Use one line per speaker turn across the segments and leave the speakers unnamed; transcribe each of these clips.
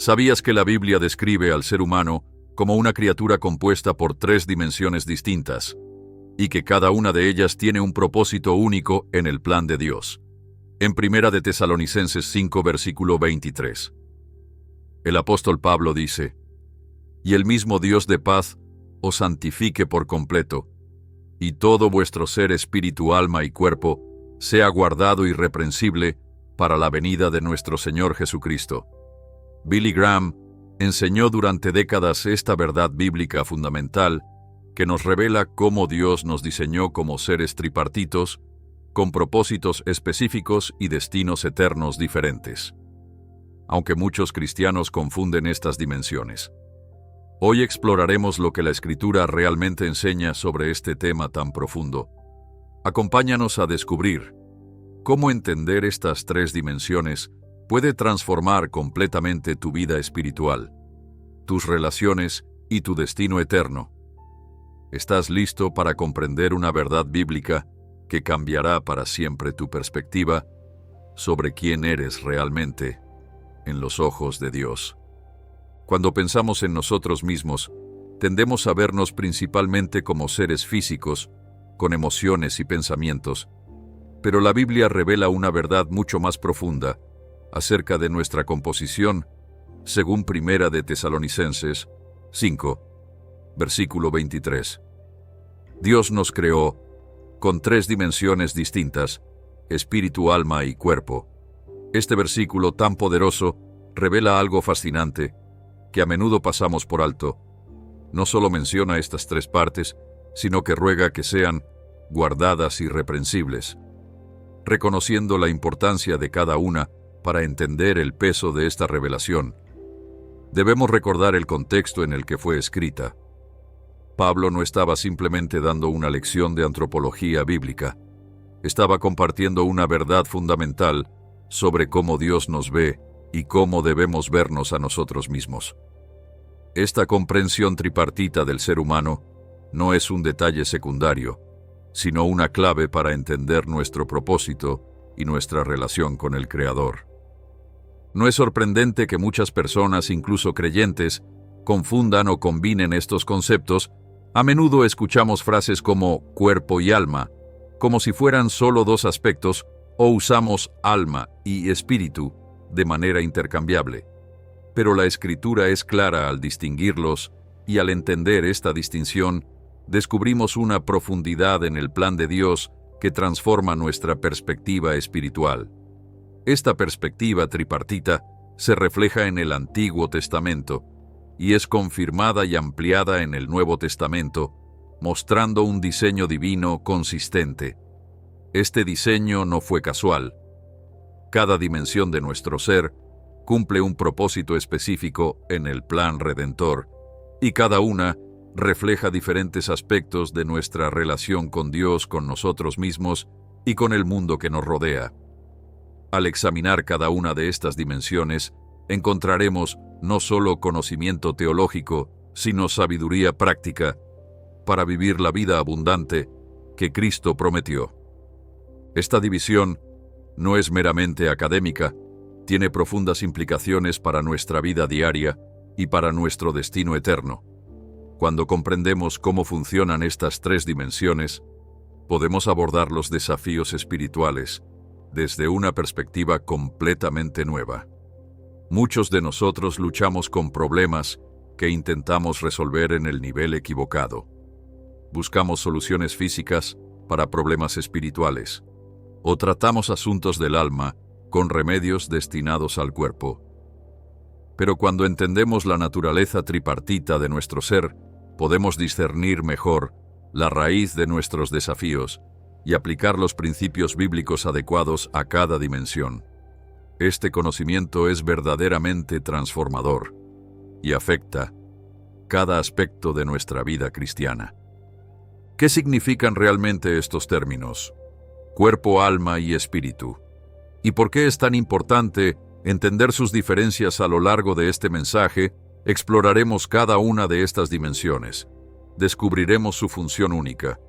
¿Sabías que la Biblia describe al ser humano como una criatura compuesta por 3 dimensiones distintas, y que cada una de ellas tiene un propósito único en el plan de Dios? En 1 de Tesalonicenses 5, versículo 23. El apóstol Pablo dice: «Y el mismo Dios de paz os santifique por completo, y todo vuestro ser, espíritu, alma y cuerpo sea guardado irreprensible para la venida de nuestro Señor Jesucristo». Billy Graham enseñó durante décadas esta verdad bíblica fundamental que nos revela cómo Dios nos diseñó como seres tripartitos, con propósitos específicos y destinos eternos diferentes. Aunque muchos cristianos confunden estas dimensiones, hoy exploraremos lo que la Escritura realmente enseña sobre este tema tan profundo. Acompáñanos a descubrir cómo entender estas 3 dimensiones puede transformar completamente tu vida espiritual, tus relaciones y tu destino eterno. ¿Estás listo para comprender una verdad bíblica que cambiará para siempre tu perspectiva sobre quién eres realmente en los ojos de Dios? Cuando pensamos en nosotros mismos, tendemos a vernos principalmente como seres físicos, con emociones y pensamientos, pero la Biblia revela una verdad mucho más profunda acerca de nuestra composición, según 1 de Tesalonicenses 5, versículo 23. Dios nos creó con 3 dimensiones distintas: espíritu, alma y cuerpo. Este versículo tan poderoso revela algo fascinante que a menudo pasamos por alto. No solo menciona estas 3 partes, sino que ruega que sean guardadas irreprensibles. Reconociendo la importancia de cada una para entender el peso de esta revelación, debemos recordar el contexto en el que fue escrita. Pablo no estaba simplemente dando una lección de antropología bíblica. Estaba compartiendo una verdad fundamental sobre cómo Dios nos ve y cómo debemos vernos a nosotros mismos. Esta comprensión tripartita del ser humano no es un detalle secundario, sino una clave para entender nuestro propósito y nuestra relación con el Creador. No es sorprendente que muchas personas, incluso creyentes, confundan o combinen estos conceptos. A menudo escuchamos frases como cuerpo y alma, como si fueran solo 2 aspectos, o usamos alma y espíritu de manera intercambiable. Pero la Escritura es clara al distinguirlos, y al entender esta distinción, descubrimos una profundidad en el plan de Dios que transforma nuestra perspectiva espiritual. Esta perspectiva tripartita se refleja en el Antiguo Testamento y es confirmada y ampliada en el Nuevo Testamento, mostrando un diseño divino consistente. Este diseño no fue casual. Cada dimensión de nuestro ser cumple un propósito específico en el plan redentor, y cada una refleja diferentes aspectos de nuestra relación con Dios, con nosotros mismos y con el mundo que nos rodea. Al examinar cada una de estas dimensiones, encontraremos no solo conocimiento teológico, sino sabiduría práctica para vivir la vida abundante que Cristo prometió. Esta división no es meramente académica, tiene profundas implicaciones para nuestra vida diaria y para nuestro destino eterno. Cuando comprendemos cómo funcionan estas 3 dimensiones, podemos abordar los desafíos espirituales desde una perspectiva completamente nueva. Muchos de nosotros luchamos con problemas que intentamos resolver en el nivel equivocado. Buscamos soluciones físicas para problemas espirituales, o tratamos asuntos del alma con remedios destinados al cuerpo. Pero cuando entendemos la naturaleza tripartita de nuestro ser, podemos discernir mejor la raíz de nuestros desafíos y aplicar los principios bíblicos adecuados a cada dimensión. Este conocimiento es verdaderamente transformador y afecta cada aspecto de nuestra vida cristiana. ¿Qué significan realmente estos términos? Cuerpo, alma y espíritu. ¿Y por qué es tan importante entender sus diferencias? A lo largo de este mensaje, exploraremos cada una de estas dimensiones, descubriremos su función única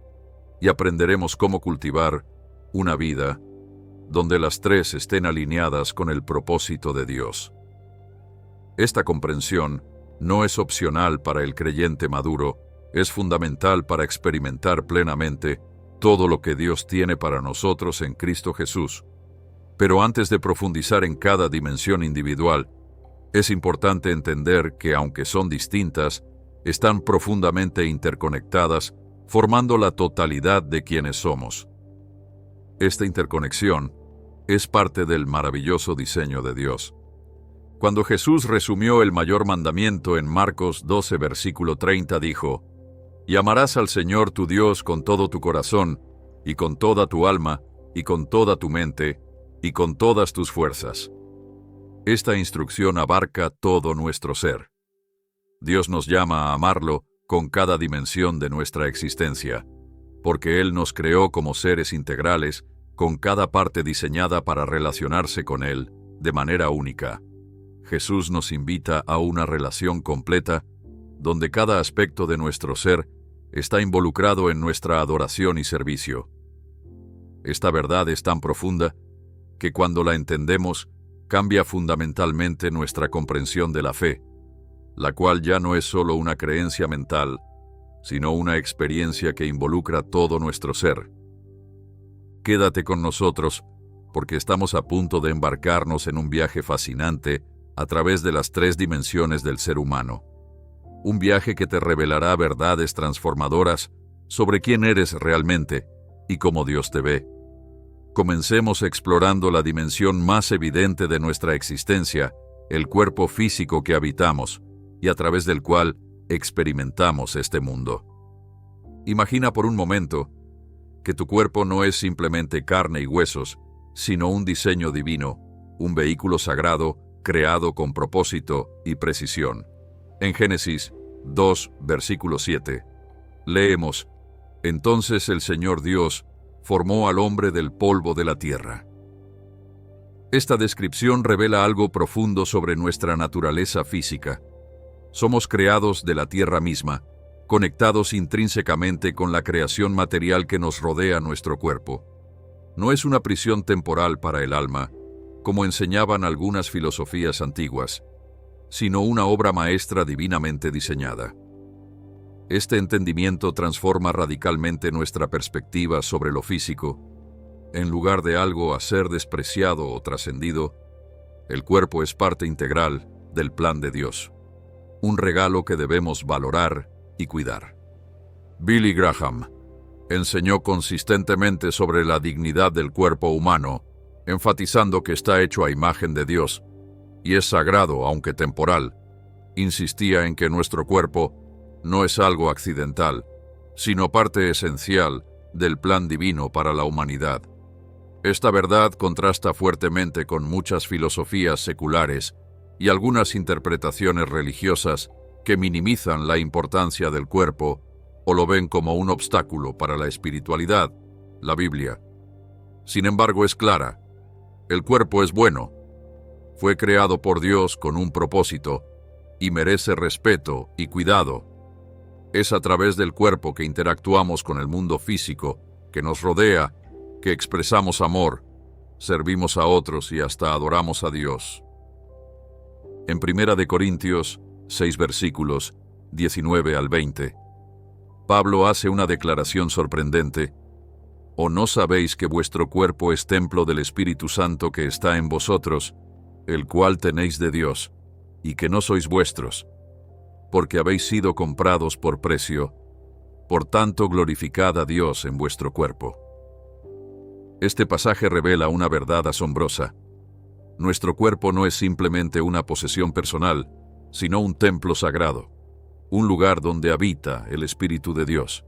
y aprenderemos cómo cultivar una vida donde las 3 estén alineadas con el propósito de Dios. Esta comprensión no es opcional para el creyente maduro, es fundamental para experimentar plenamente todo lo que Dios tiene para nosotros en Cristo Jesús. Pero antes de profundizar en cada dimensión individual, es importante entender que, aunque son distintas, están profundamente interconectadas, formando la totalidad de quienes somos. Esta interconexión es parte del maravilloso diseño de Dios. Cuando Jesús resumió el mayor mandamiento en Marcos 12, versículo 30, dijo: «Y amarás al Señor tu Dios con todo tu corazón, y con toda tu alma, y con toda tu mente, y con todas tus fuerzas». Esta instrucción abarca todo nuestro ser. Dios nos llama a amarlo con cada dimensión de nuestra existencia, porque Él nos creó como seres integrales, con cada parte diseñada para relacionarse con Él de manera única. Jesús nos invita a una relación completa, donde cada aspecto de nuestro ser está involucrado en nuestra adoración y servicio. Esta verdad es tan profunda que cuando la entendemos, cambia fundamentalmente nuestra comprensión de la fe, la cual ya no es solo una creencia mental, sino una experiencia que involucra todo nuestro ser. Quédate con nosotros, porque estamos a punto de embarcarnos en un viaje fascinante a través de las 3 dimensiones del ser humano. Un viaje que te revelará verdades transformadoras sobre quién eres realmente y cómo Dios te ve. Comencemos explorando la dimensión más evidente de nuestra existencia, el cuerpo físico que habitamos y a través del cual experimentamos este mundo. Imagina por un momento que tu cuerpo no es simplemente carne y huesos, sino un diseño divino, un vehículo sagrado creado con propósito y precisión. En Génesis 2, versículo 7, leemos: «Entonces el Señor Dios formó al hombre del polvo de la tierra». Esta descripción revela algo profundo sobre nuestra naturaleza física. Somos creados de la tierra misma, conectados intrínsecamente con la creación material que nos rodea nuestro cuerpo. No es una prisión temporal para el alma, como enseñaban algunas filosofías antiguas, sino una obra maestra divinamente diseñada. Este entendimiento transforma radicalmente nuestra perspectiva sobre lo físico. En lugar de algo a ser despreciado o trascendido, el cuerpo es parte integral del plan de Dios, un regalo que debemos valorar y cuidar. Billy Graham enseñó consistentemente sobre la dignidad del cuerpo humano, enfatizando que está hecho a imagen de Dios y es sagrado aunque temporal. Insistía en que nuestro cuerpo no es algo accidental, sino parte esencial del plan divino para la humanidad. Esta verdad contrasta fuertemente con muchas filosofías seculares y algunas interpretaciones religiosas que minimizan la importancia del cuerpo o lo ven como un obstáculo para la espiritualidad, la Biblia. Sin embargo, es clara: el cuerpo es bueno, fue creado por Dios con un propósito y merece respeto y cuidado. Es a través del cuerpo que interactuamos con el mundo físico que nos rodea, que expresamos amor, servimos a otros y hasta adoramos a Dios. En 1 Corintios 6 versículos 19 al 20, Pablo hace una declaración sorprendente: ¿O no sabéis que vuestro cuerpo es templo del Espíritu Santo que está en vosotros, el cual tenéis de Dios, y que no sois vuestros, porque habéis sido comprados por precio? Por tanto, glorificad a Dios en vuestro cuerpo. Este pasaje revela una verdad asombrosa. Nuestro cuerpo no es simplemente una posesión personal, sino un templo sagrado, un lugar donde habita el Espíritu de Dios.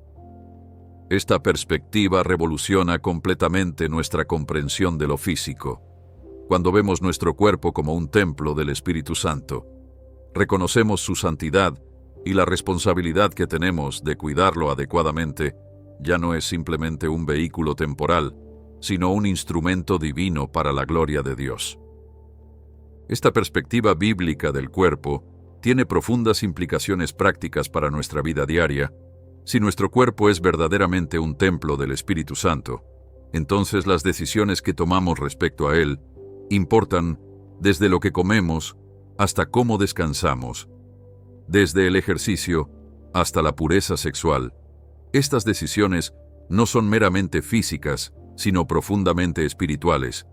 Esta perspectiva revoluciona completamente nuestra comprensión de lo físico. Cuando vemos nuestro cuerpo como un templo del Espíritu Santo, reconocemos su santidad y la responsabilidad que tenemos de cuidarlo adecuadamente. Ya no es simplemente un vehículo temporal, sino un instrumento divino para la gloria de Dios. Esta perspectiva bíblica del cuerpo tiene profundas implicaciones prácticas para nuestra vida diaria. Si nuestro cuerpo es verdaderamente un templo del Espíritu Santo, entonces las decisiones que tomamos respecto a él importan desde lo que comemos hasta cómo descansamos. Desde el ejercicio hasta la pureza sexual, estas decisiones no son meramente físicas, sino profundamente espirituales.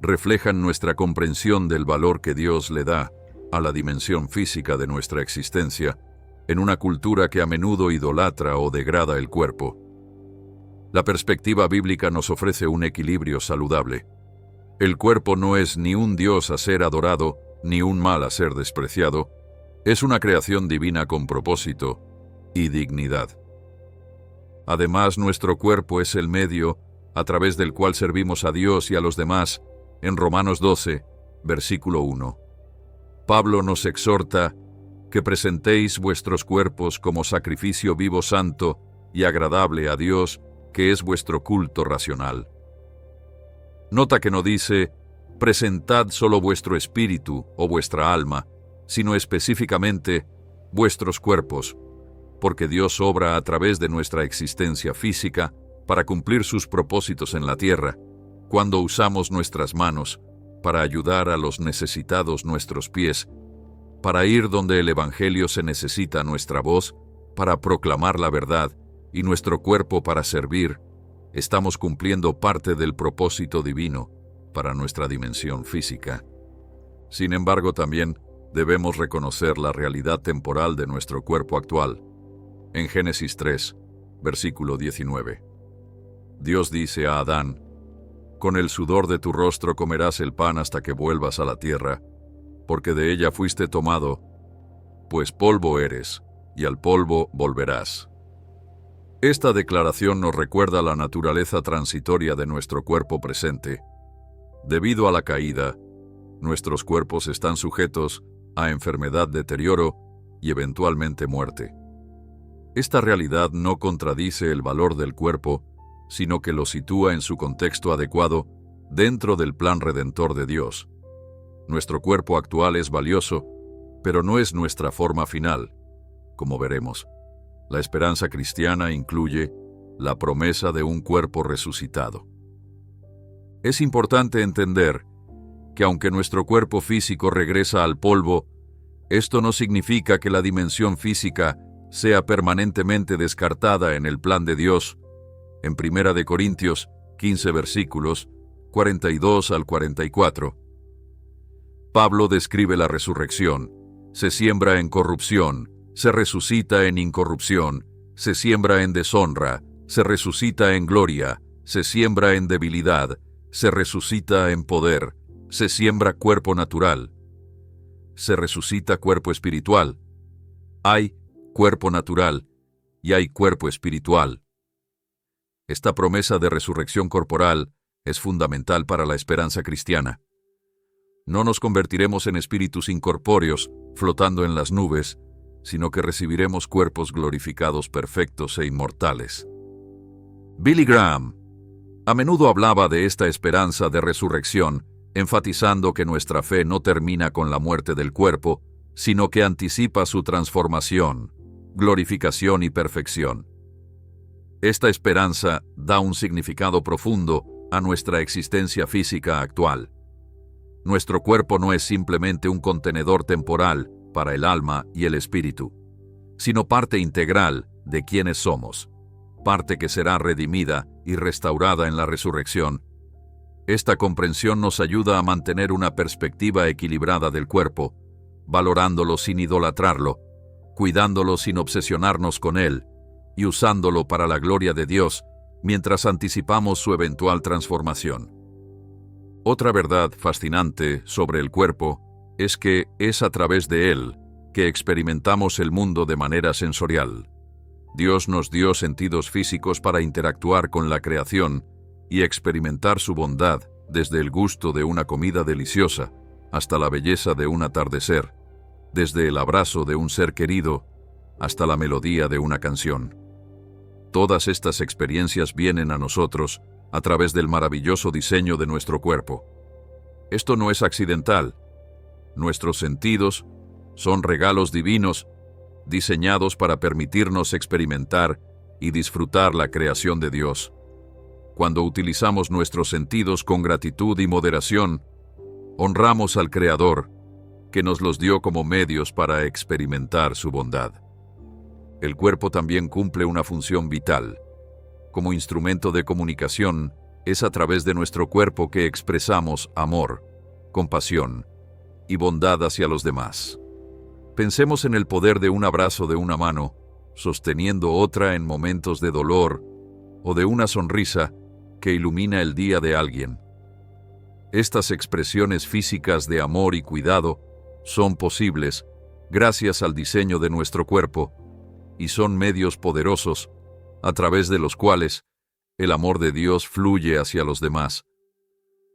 Reflejan nuestra comprensión del valor que Dios le da a la dimensión física de nuestra existencia, en una cultura que a menudo idolatra o degrada el cuerpo. La perspectiva bíblica nos ofrece un equilibrio saludable. El cuerpo no es ni un Dios a ser adorado, ni un mal a ser despreciado. Es una creación divina con propósito y dignidad. Además, nuestro cuerpo es el medio a través del cual servimos a Dios y a los demás, en Romanos 12, versículo 1. Pablo nos exhorta que presentéis vuestros cuerpos como sacrificio vivo, santo y agradable a Dios, que es vuestro culto racional. Nota que no dice, presentad solo vuestro espíritu o vuestra alma, sino específicamente vuestros cuerpos, porque Dios obra a través de nuestra existencia física para cumplir sus propósitos en la tierra, cuando usamos nuestras manos para ayudar a los necesitados, nuestros pies, para ir donde el Evangelio se necesita nuestra voz, para proclamar la verdad, y nuestro cuerpo para servir. Estamos cumpliendo parte del propósito divino para nuestra dimensión física. Sin embargo, también debemos reconocer la realidad temporal de nuestro cuerpo actual. En Génesis 3, versículo 19. Dios dice a Adán, «Con el sudor de tu rostro comerás el pan hasta que vuelvas a la tierra, porque de ella fuiste tomado, pues polvo eres, y al polvo volverás». Esta declaración nos recuerda la naturaleza transitoria de nuestro cuerpo presente. Debido a la caída, nuestros cuerpos están sujetos a enfermedad, deterioro y eventualmente muerte. Esta realidad no contradice el valor del cuerpo, sino que lo sitúa en su contexto adecuado dentro del plan redentor de Dios. Nuestro cuerpo actual es valioso, pero no es nuestra forma final, como veremos. La esperanza cristiana incluye la promesa de un cuerpo resucitado. Es importante entender que aunque nuestro cuerpo físico regresa al polvo, esto no significa que la dimensión física sea permanentemente descartada en el plan de Dios. En 1 Corintios 15 versículos 42 al 44, Pablo describe la resurrección. Se siembra en corrupción, se resucita en incorrupción, se siembra en deshonra, se resucita en gloria, se siembra en debilidad, se resucita en poder, se siembra cuerpo natural, se resucita cuerpo espiritual. Hay cuerpo natural y hay cuerpo espiritual. Esta promesa de resurrección corporal es fundamental para la esperanza cristiana. No nos convertiremos en espíritus incorpóreos flotando en las nubes, sino que recibiremos cuerpos glorificados, perfectos e inmortales. Billy Graham a menudo hablaba de esta esperanza de resurrección, enfatizando que nuestra fe no termina con la muerte del cuerpo, sino que anticipa su transformación, glorificación y perfección. Esta esperanza da un significado profundo a nuestra existencia física actual. Nuestro cuerpo no es simplemente un contenedor temporal para el alma y el espíritu, sino parte integral de quienes somos, parte que será redimida y restaurada en la resurrección. Esta comprensión nos ayuda a mantener una perspectiva equilibrada del cuerpo, valorándolo sin idolatrarlo, cuidándolo sin obsesionarnos con él y usándolo para la gloria de Dios mientras anticipamos su eventual transformación. Otra verdad fascinante sobre el cuerpo es que es a través de él que experimentamos el mundo de manera sensorial. Dios nos dio sentidos físicos para interactuar con la creación y experimentar su bondad, desde el gusto de una comida deliciosa hasta la belleza de un atardecer, desde el abrazo de un ser querido hasta la melodía de una canción. Todas estas experiencias vienen a nosotros a través del maravilloso diseño de nuestro cuerpo. Esto no es accidental. Nuestros sentidos son regalos divinos diseñados para permitirnos experimentar y disfrutar la creación de Dios. Cuando utilizamos nuestros sentidos con gratitud y moderación, honramos al Creador que nos los dio como medios para experimentar su bondad. El cuerpo también cumple una función vital. Como instrumento de comunicación, es a través de nuestro cuerpo que expresamos amor, compasión y bondad hacia los demás. Pensemos en el poder de un abrazo de una mano, sosteniendo otra en momentos de dolor, o de una sonrisa que ilumina el día de alguien. Estas expresiones físicas de amor y cuidado son posibles gracias al diseño de nuestro cuerpo y son medios poderosos a través de los cuales el amor de Dios fluye hacia los demás.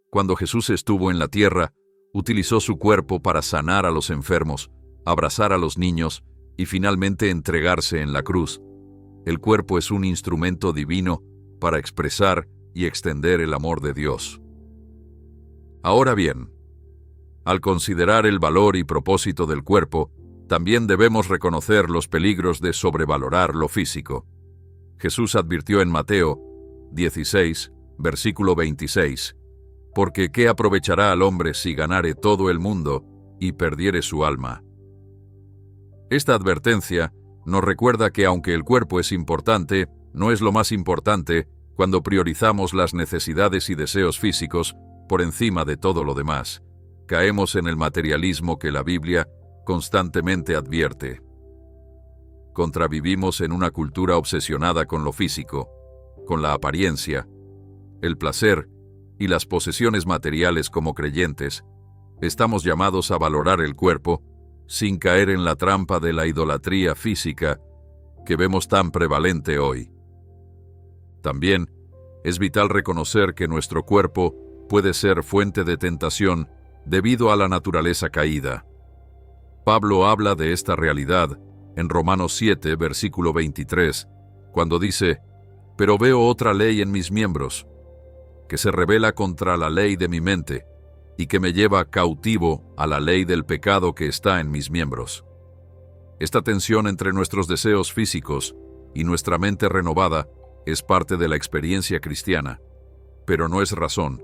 Cuando Jesús estuvo en la tierra, utilizó su cuerpo para sanar a los enfermos, abrazar a los niños y finalmente entregarse en la cruz. El cuerpo es un instrumento divino para expresar y extender el amor de Dios. Ahora bien, al considerar el valor y propósito del cuerpo, también debemos reconocer los peligros de sobrevalorar lo físico. Jesús advirtió en Mateo 16, versículo 26, «Porque ¿qué aprovechará al hombre si ganare todo el mundo y perdiere su alma?». Esta advertencia nos recuerda que aunque el cuerpo es importante, no es lo más importante cuando priorizamos las necesidades y deseos físicos por encima de todo lo demás. Caemos en el materialismo que la Biblia constantemente advierte. Contravivimos en una cultura obsesionada con lo físico, con la apariencia, el placer y las posesiones materiales. Como creyentes, estamos llamados a valorar el cuerpo sin caer en la trampa de la idolatría física que vemos tan prevalente hoy. También es vital reconocer que nuestro cuerpo puede ser fuente de tentación debido a la naturaleza caída. Pablo habla de esta realidad en Romanos 7, versículo 23, cuando dice: «Pero veo otra ley en mis miembros, que se rebela contra la ley de mi mente, y que me lleva cautivo a la ley del pecado que está en mis miembros». Esta tensión entre nuestros deseos físicos y nuestra mente renovada es parte de la experiencia cristiana, pero no es razón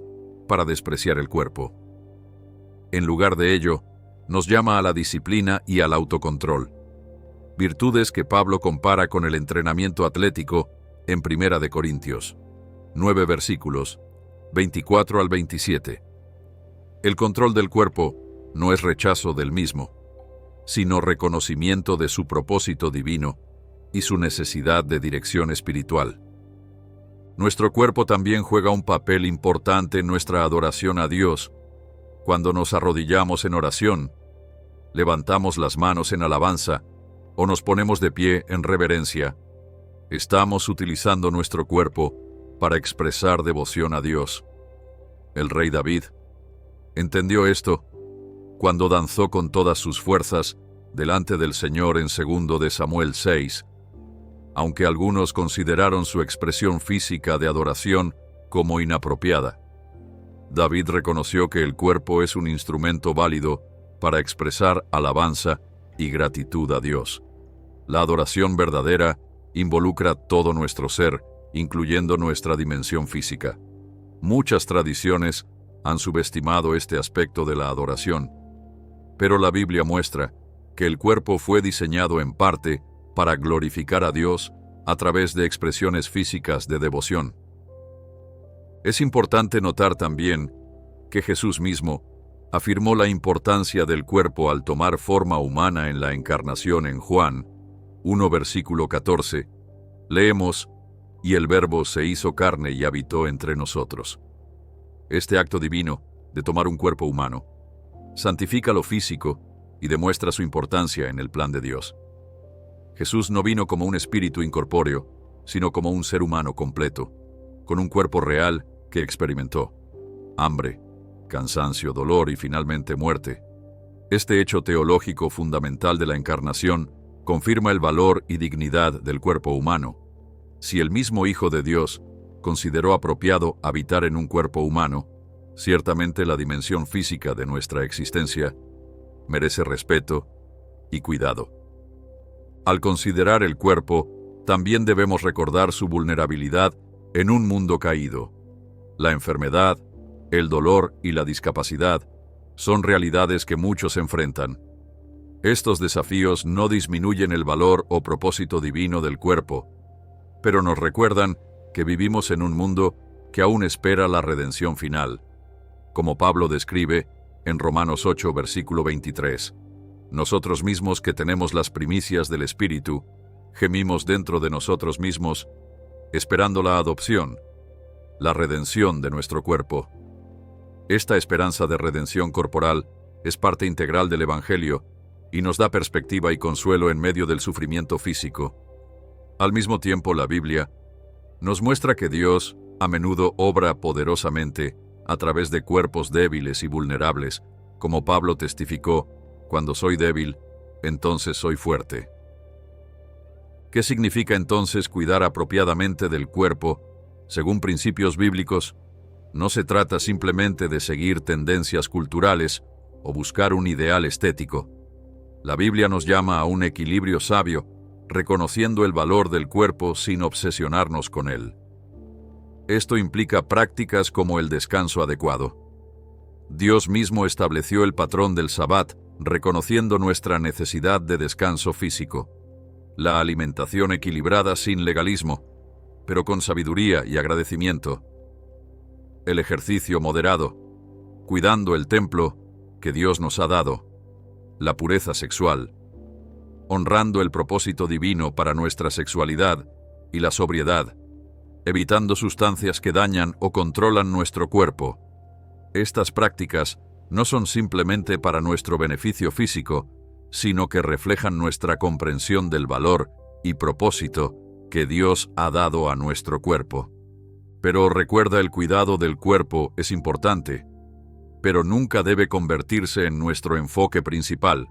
para despreciar el cuerpo. En lugar de ello, nos llama a la disciplina y al autocontrol, virtudes que Pablo compara con el entrenamiento atlético en 1 de Corintios 9 versículos 24 al 27. El control del cuerpo no es rechazo del mismo, sino reconocimiento de su propósito divino y su necesidad de dirección espiritual. Nuestro cuerpo también juega un papel importante en nuestra adoración a Dios. Cuando nos arrodillamos en oración, levantamos las manos en alabanza o nos ponemos de pie en reverencia, estamos utilizando nuestro cuerpo para expresar devoción a Dios. El rey David entendió esto cuando danzó con todas sus fuerzas delante del Señor en 2 de Samuel 6, aunque algunos consideraron su expresión física de adoración como inapropiada. David reconoció que el cuerpo es un instrumento válido para expresar alabanza y gratitud a Dios. La adoración verdadera involucra todo nuestro ser, incluyendo nuestra dimensión física. Muchas tradiciones han subestimado este aspecto de la adoración, pero la Biblia muestra que el cuerpo fue diseñado en parte para glorificar a Dios a través de expresiones físicas de devoción. Es importante notar también que Jesús mismo afirmó la importancia del cuerpo al tomar forma humana en la encarnación. En Juan 1 versículo 14, leemos: «Y el Verbo se hizo carne y habitó entre nosotros». Este acto divino de tomar un cuerpo humano santifica lo físico y demuestra su importancia en el plan de Dios. Jesús no vino como un espíritu incorpóreo, sino como un ser humano completo, con un cuerpo real que experimentó hambre, cansancio, dolor y finalmente muerte. Este hecho teológico fundamental de la encarnación confirma el valor y dignidad del cuerpo humano. Si el mismo Hijo de Dios consideró apropiado habitar en un cuerpo humano, ciertamente la dimensión física de nuestra existencia merece respeto y cuidado. Al considerar el cuerpo, también debemos recordar su vulnerabilidad en un mundo caído. La enfermedad, el dolor y la discapacidad son realidades que muchos enfrentan. Estos desafíos no disminuyen el valor o propósito divino del cuerpo, pero nos recuerdan que vivimos en un mundo que aún espera la redención final. Como Pablo describe en Romanos 8, versículo 23, nosotros mismos que tenemos las primicias del Espíritu, gemimos dentro de nosotros mismos, esperando la adopción, la redención de nuestro cuerpo. Esta esperanza de redención corporal es parte integral del Evangelio y nos da perspectiva y consuelo en medio del sufrimiento físico. Al mismo tiempo, la Biblia nos muestra que Dios a menudo obra poderosamente a través de cuerpos débiles y vulnerables, como Pablo testificó: cuando soy débil, entonces soy fuerte. ¿Qué significa entonces cuidar apropiadamente del cuerpo, según principios bíblicos? No se trata simplemente de seguir tendencias culturales o buscar un ideal estético. La Biblia nos llama a un equilibrio sabio, reconociendo el valor del cuerpo sin obsesionarnos con él. Esto implica prácticas como el descanso adecuado. Dios mismo estableció el patrón del Sabbat, reconociendo nuestra necesidad de descanso físico. La alimentación equilibrada sin legalismo, pero con sabiduría y agradecimiento. El ejercicio moderado, cuidando el templo que Dios nos ha dado. La pureza sexual, honrando el propósito divino para nuestra sexualidad, y la sobriedad, evitando sustancias que dañan o controlan nuestro cuerpo. Estas prácticas no son simplemente para nuestro beneficio físico, sino que reflejan nuestra comprensión del valor y propósito que Dios ha dado a nuestro cuerpo. Pero recuerda, el cuidado del cuerpo es importante, pero nunca debe convertirse en nuestro enfoque principal,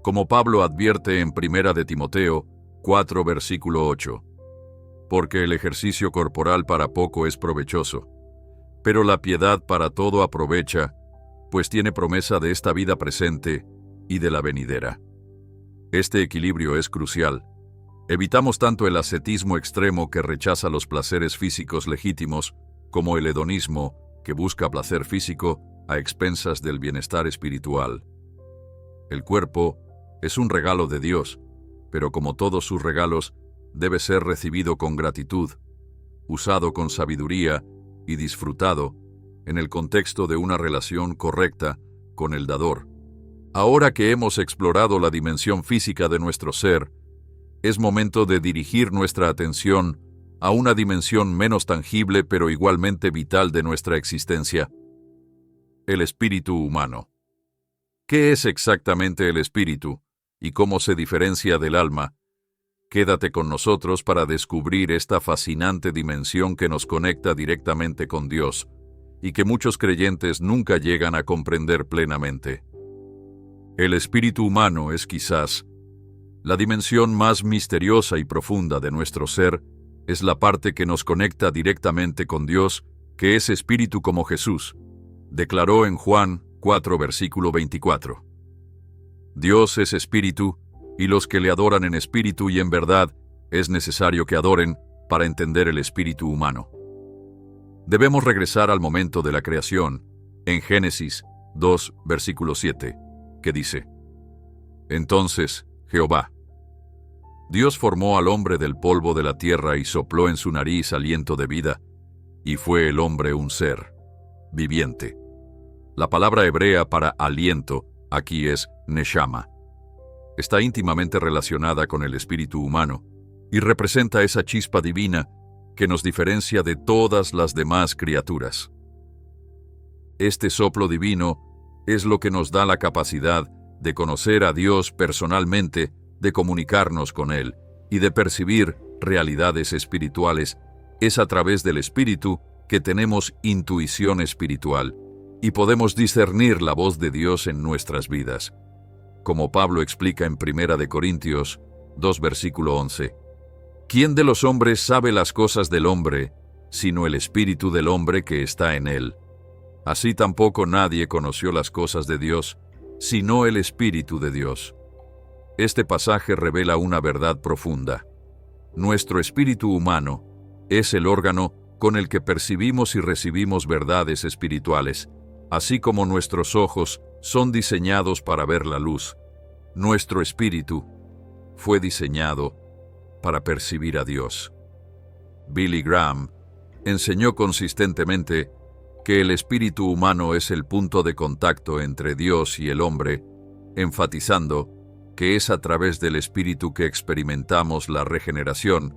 como Pablo advierte en 1 de Timoteo 4, versículo 8. Porque el ejercicio corporal para poco es provechoso, pero la piedad para todo aprovecha, pues tiene promesa de esta vida presente y de la venidera. Este equilibrio es crucial. Evitamos tanto el ascetismo extremo que rechaza los placeres físicos legítimos, como el hedonismo que busca placer físico a expensas del bienestar espiritual. El cuerpo es un regalo de Dios, pero como todos sus regalos, debe ser recibido con gratitud, usado con sabiduría y disfrutado en el contexto de una relación correcta con el dador. Ahora que hemos explorado la dimensión física de nuestro ser, es momento de dirigir nuestra atención a una dimensión menos tangible pero igualmente vital de nuestra existencia: el espíritu humano. ¿Qué es exactamente el espíritu y cómo se diferencia del alma? Quédate con nosotros para descubrir esta fascinante dimensión que nos conecta directamente con Dios y que muchos creyentes nunca llegan a comprender plenamente. El espíritu humano es quizás la dimensión más misteriosa y profunda de nuestro ser. Es la parte que nos conecta directamente con Dios, que es espíritu, como Jesús declaró en Juan 4, versículo 24. Dios es espíritu, y los que le adoran en espíritu y en verdad es necesario que adoren para entender el espíritu humano. Debemos regresar al momento de la creación, en Génesis 2, versículo 7, que dice: Entonces Jehová, Dios, formó al hombre del polvo de la tierra y sopló en su nariz aliento de vida, y fue el hombre un ser viviente. La palabra hebrea para aliento aquí es neshama. Está íntimamente relacionada con el espíritu humano y representa esa chispa divina que nos diferencia de todas las demás criaturas. Este soplo divino es lo que nos da la capacidad de conocer a Dios personalmente, de comunicarnos con Él y de percibir realidades espirituales. Es a través del espíritu que tenemos intuición espiritual y podemos discernir la voz de Dios en nuestras vidas. Como Pablo explica en 1 de Corintios 2, versículo 11, ¿quién de los hombres sabe las cosas del hombre, sino el espíritu del hombre que está en él? Así tampoco nadie conoció las cosas de Dios, sino el espíritu de Dios. Este pasaje revela una verdad profunda. Nuestro espíritu humano es el órgano con el que percibimos y recibimos verdades espirituales, Así como nuestros ojos son diseñados para ver la luz, nuestro espíritu fue diseñado para percibir a Dios. Billy Graham enseñó consistentemente que el espíritu humano es el punto de contacto entre Dios y el hombre, enfatizando que es a través del espíritu que experimentamos la regeneración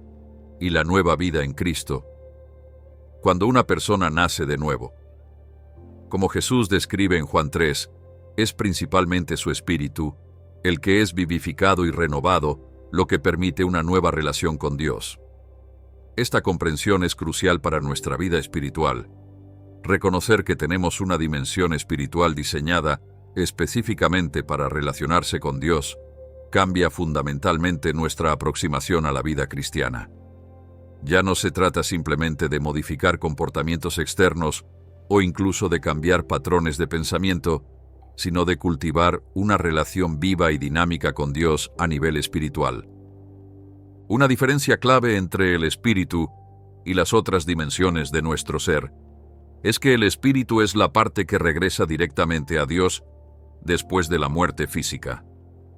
y la nueva vida en Cristo. Cuando una persona nace de nuevo, como Jesús describe en Juan 3, es principalmente su espíritu, el que es vivificado y renovado, lo que permite una nueva relación con Dios. Esta comprensión es crucial para nuestra vida espiritual. Reconocer que tenemos una dimensión espiritual diseñada específicamente para relacionarse con Dios cambia fundamentalmente nuestra aproximación a la vida cristiana. Ya no se trata simplemente de modificar comportamientos externos o incluso de cambiar patrones de pensamiento, sino de cultivar una relación viva y dinámica con Dios a nivel espiritual. Una diferencia clave entre el espíritu y las otras dimensiones de nuestro ser es que el espíritu es la parte que regresa directamente a Dios después de la muerte física.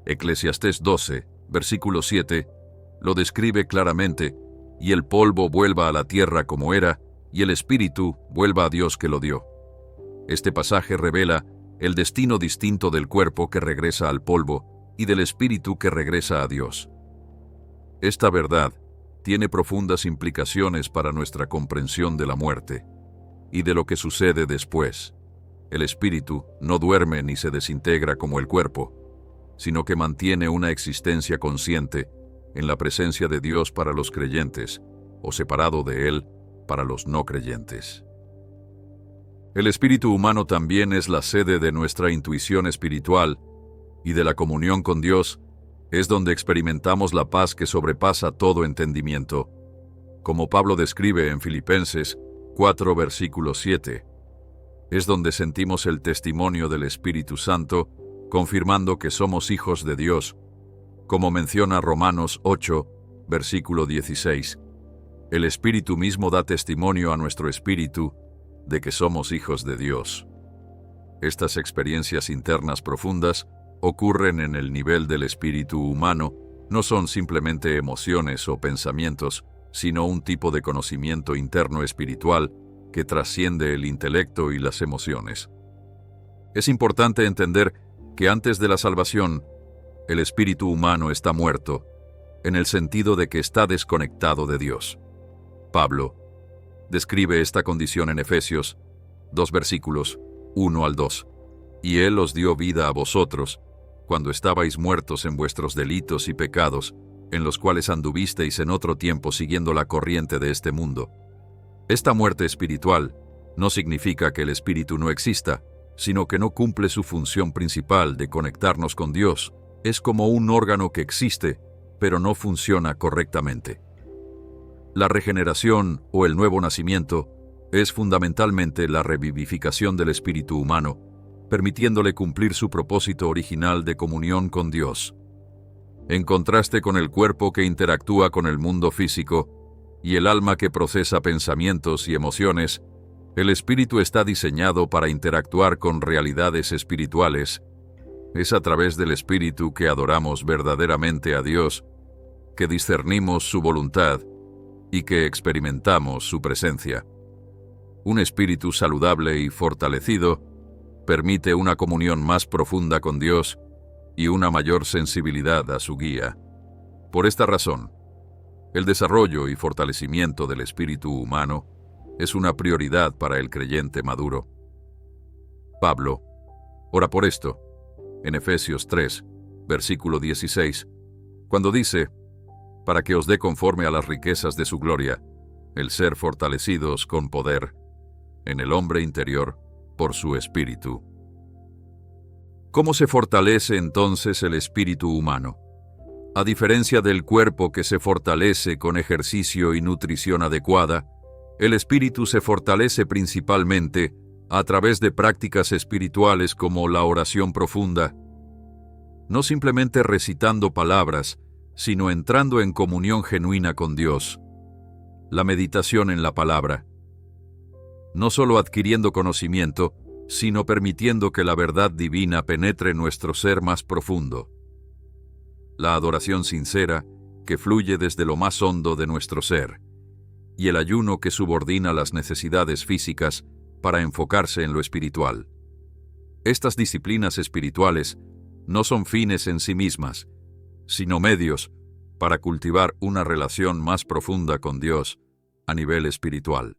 Eclesiastés 12, versículo 7, lo describe claramente: y el polvo vuelva a la tierra como era, y el espíritu vuelva a Dios que lo dio. Este pasaje revela el destino distinto del cuerpo que regresa al polvo y del espíritu que regresa a Dios. Esta verdad tiene profundas implicaciones para nuestra comprensión de la muerte y de lo que sucede después. El espíritu no duerme ni se desintegra como el cuerpo, sino que mantiene una existencia consciente en la presencia de Dios para los creyentes, o separado de Él para los no creyentes. El espíritu humano también es la sede de nuestra intuición espiritual y de la comunión con Dios. Es donde experimentamos la paz que sobrepasa todo entendimiento, como Pablo describe en Filipenses 4, versículo 7. Es donde sentimos el testimonio del Espíritu Santo, confirmando que somos hijos de Dios, como menciona Romanos 8, versículo 16. El Espíritu mismo da testimonio a nuestro espíritu de que somos hijos de Dios. Estas experiencias internas profundas ocurren en el nivel del espíritu humano, no son simplemente emociones o pensamientos, sino un tipo de conocimiento interno espiritual que trasciende el intelecto y las emociones. Es importante entender que antes de la salvación, el espíritu humano está muerto, en el sentido de que está desconectado de Dios. Pablo describe esta condición en Efesios 2 versículos 1 al 2. Y Él os dio vida a vosotros, cuando estabais muertos en vuestros delitos y pecados, en los cuales anduvisteis en otro tiempo siguiendo la corriente de este mundo. Esta muerte espiritual no significa que el espíritu no exista, sino que no cumple su función principal de conectarnos con Dios. Es como un órgano que existe, pero no funciona correctamente. La regeneración o el nuevo nacimiento es fundamentalmente la revivificación del espíritu humano, permitiéndole cumplir su propósito original de comunión con Dios. En contraste con el cuerpo que interactúa con el mundo físico y el alma que procesa pensamientos y emociones, el espíritu está diseñado para interactuar con realidades espirituales. Es a través del espíritu que adoramos verdaderamente a Dios, que discernimos su voluntad y que experimentamos su presencia. Un espíritu saludable y fortalecido permite una comunión más profunda con Dios y una mayor sensibilidad a su guía. Por esta razón, el desarrollo y fortalecimiento del espíritu humano es una prioridad para el creyente maduro. Pablo ora por esto en Efesios 3, versículo 16, cuando dice: para que os dé conforme a las riquezas de su gloria, el ser fortalecidos con poder en el hombre interior por su espíritu. ¿Cómo se fortalece entonces el espíritu humano? A diferencia del cuerpo que se fortalece con ejercicio y nutrición adecuada, el espíritu se fortalece principalmente a través de prácticas espirituales como la oración profunda, no simplemente recitando palabras, sino entrando en comunión genuina con Dios. La meditación en la palabra. No solo adquiriendo conocimiento, sino permitiendo que la verdad divina penetre nuestro ser más profundo. La adoración sincera, que fluye desde lo más hondo de nuestro ser, y el ayuno que subordina las necesidades físicas para enfocarse en lo espiritual. Estas disciplinas espirituales no son fines en sí mismas, sino medios para cultivar una relación más profunda con Dios a nivel espiritual.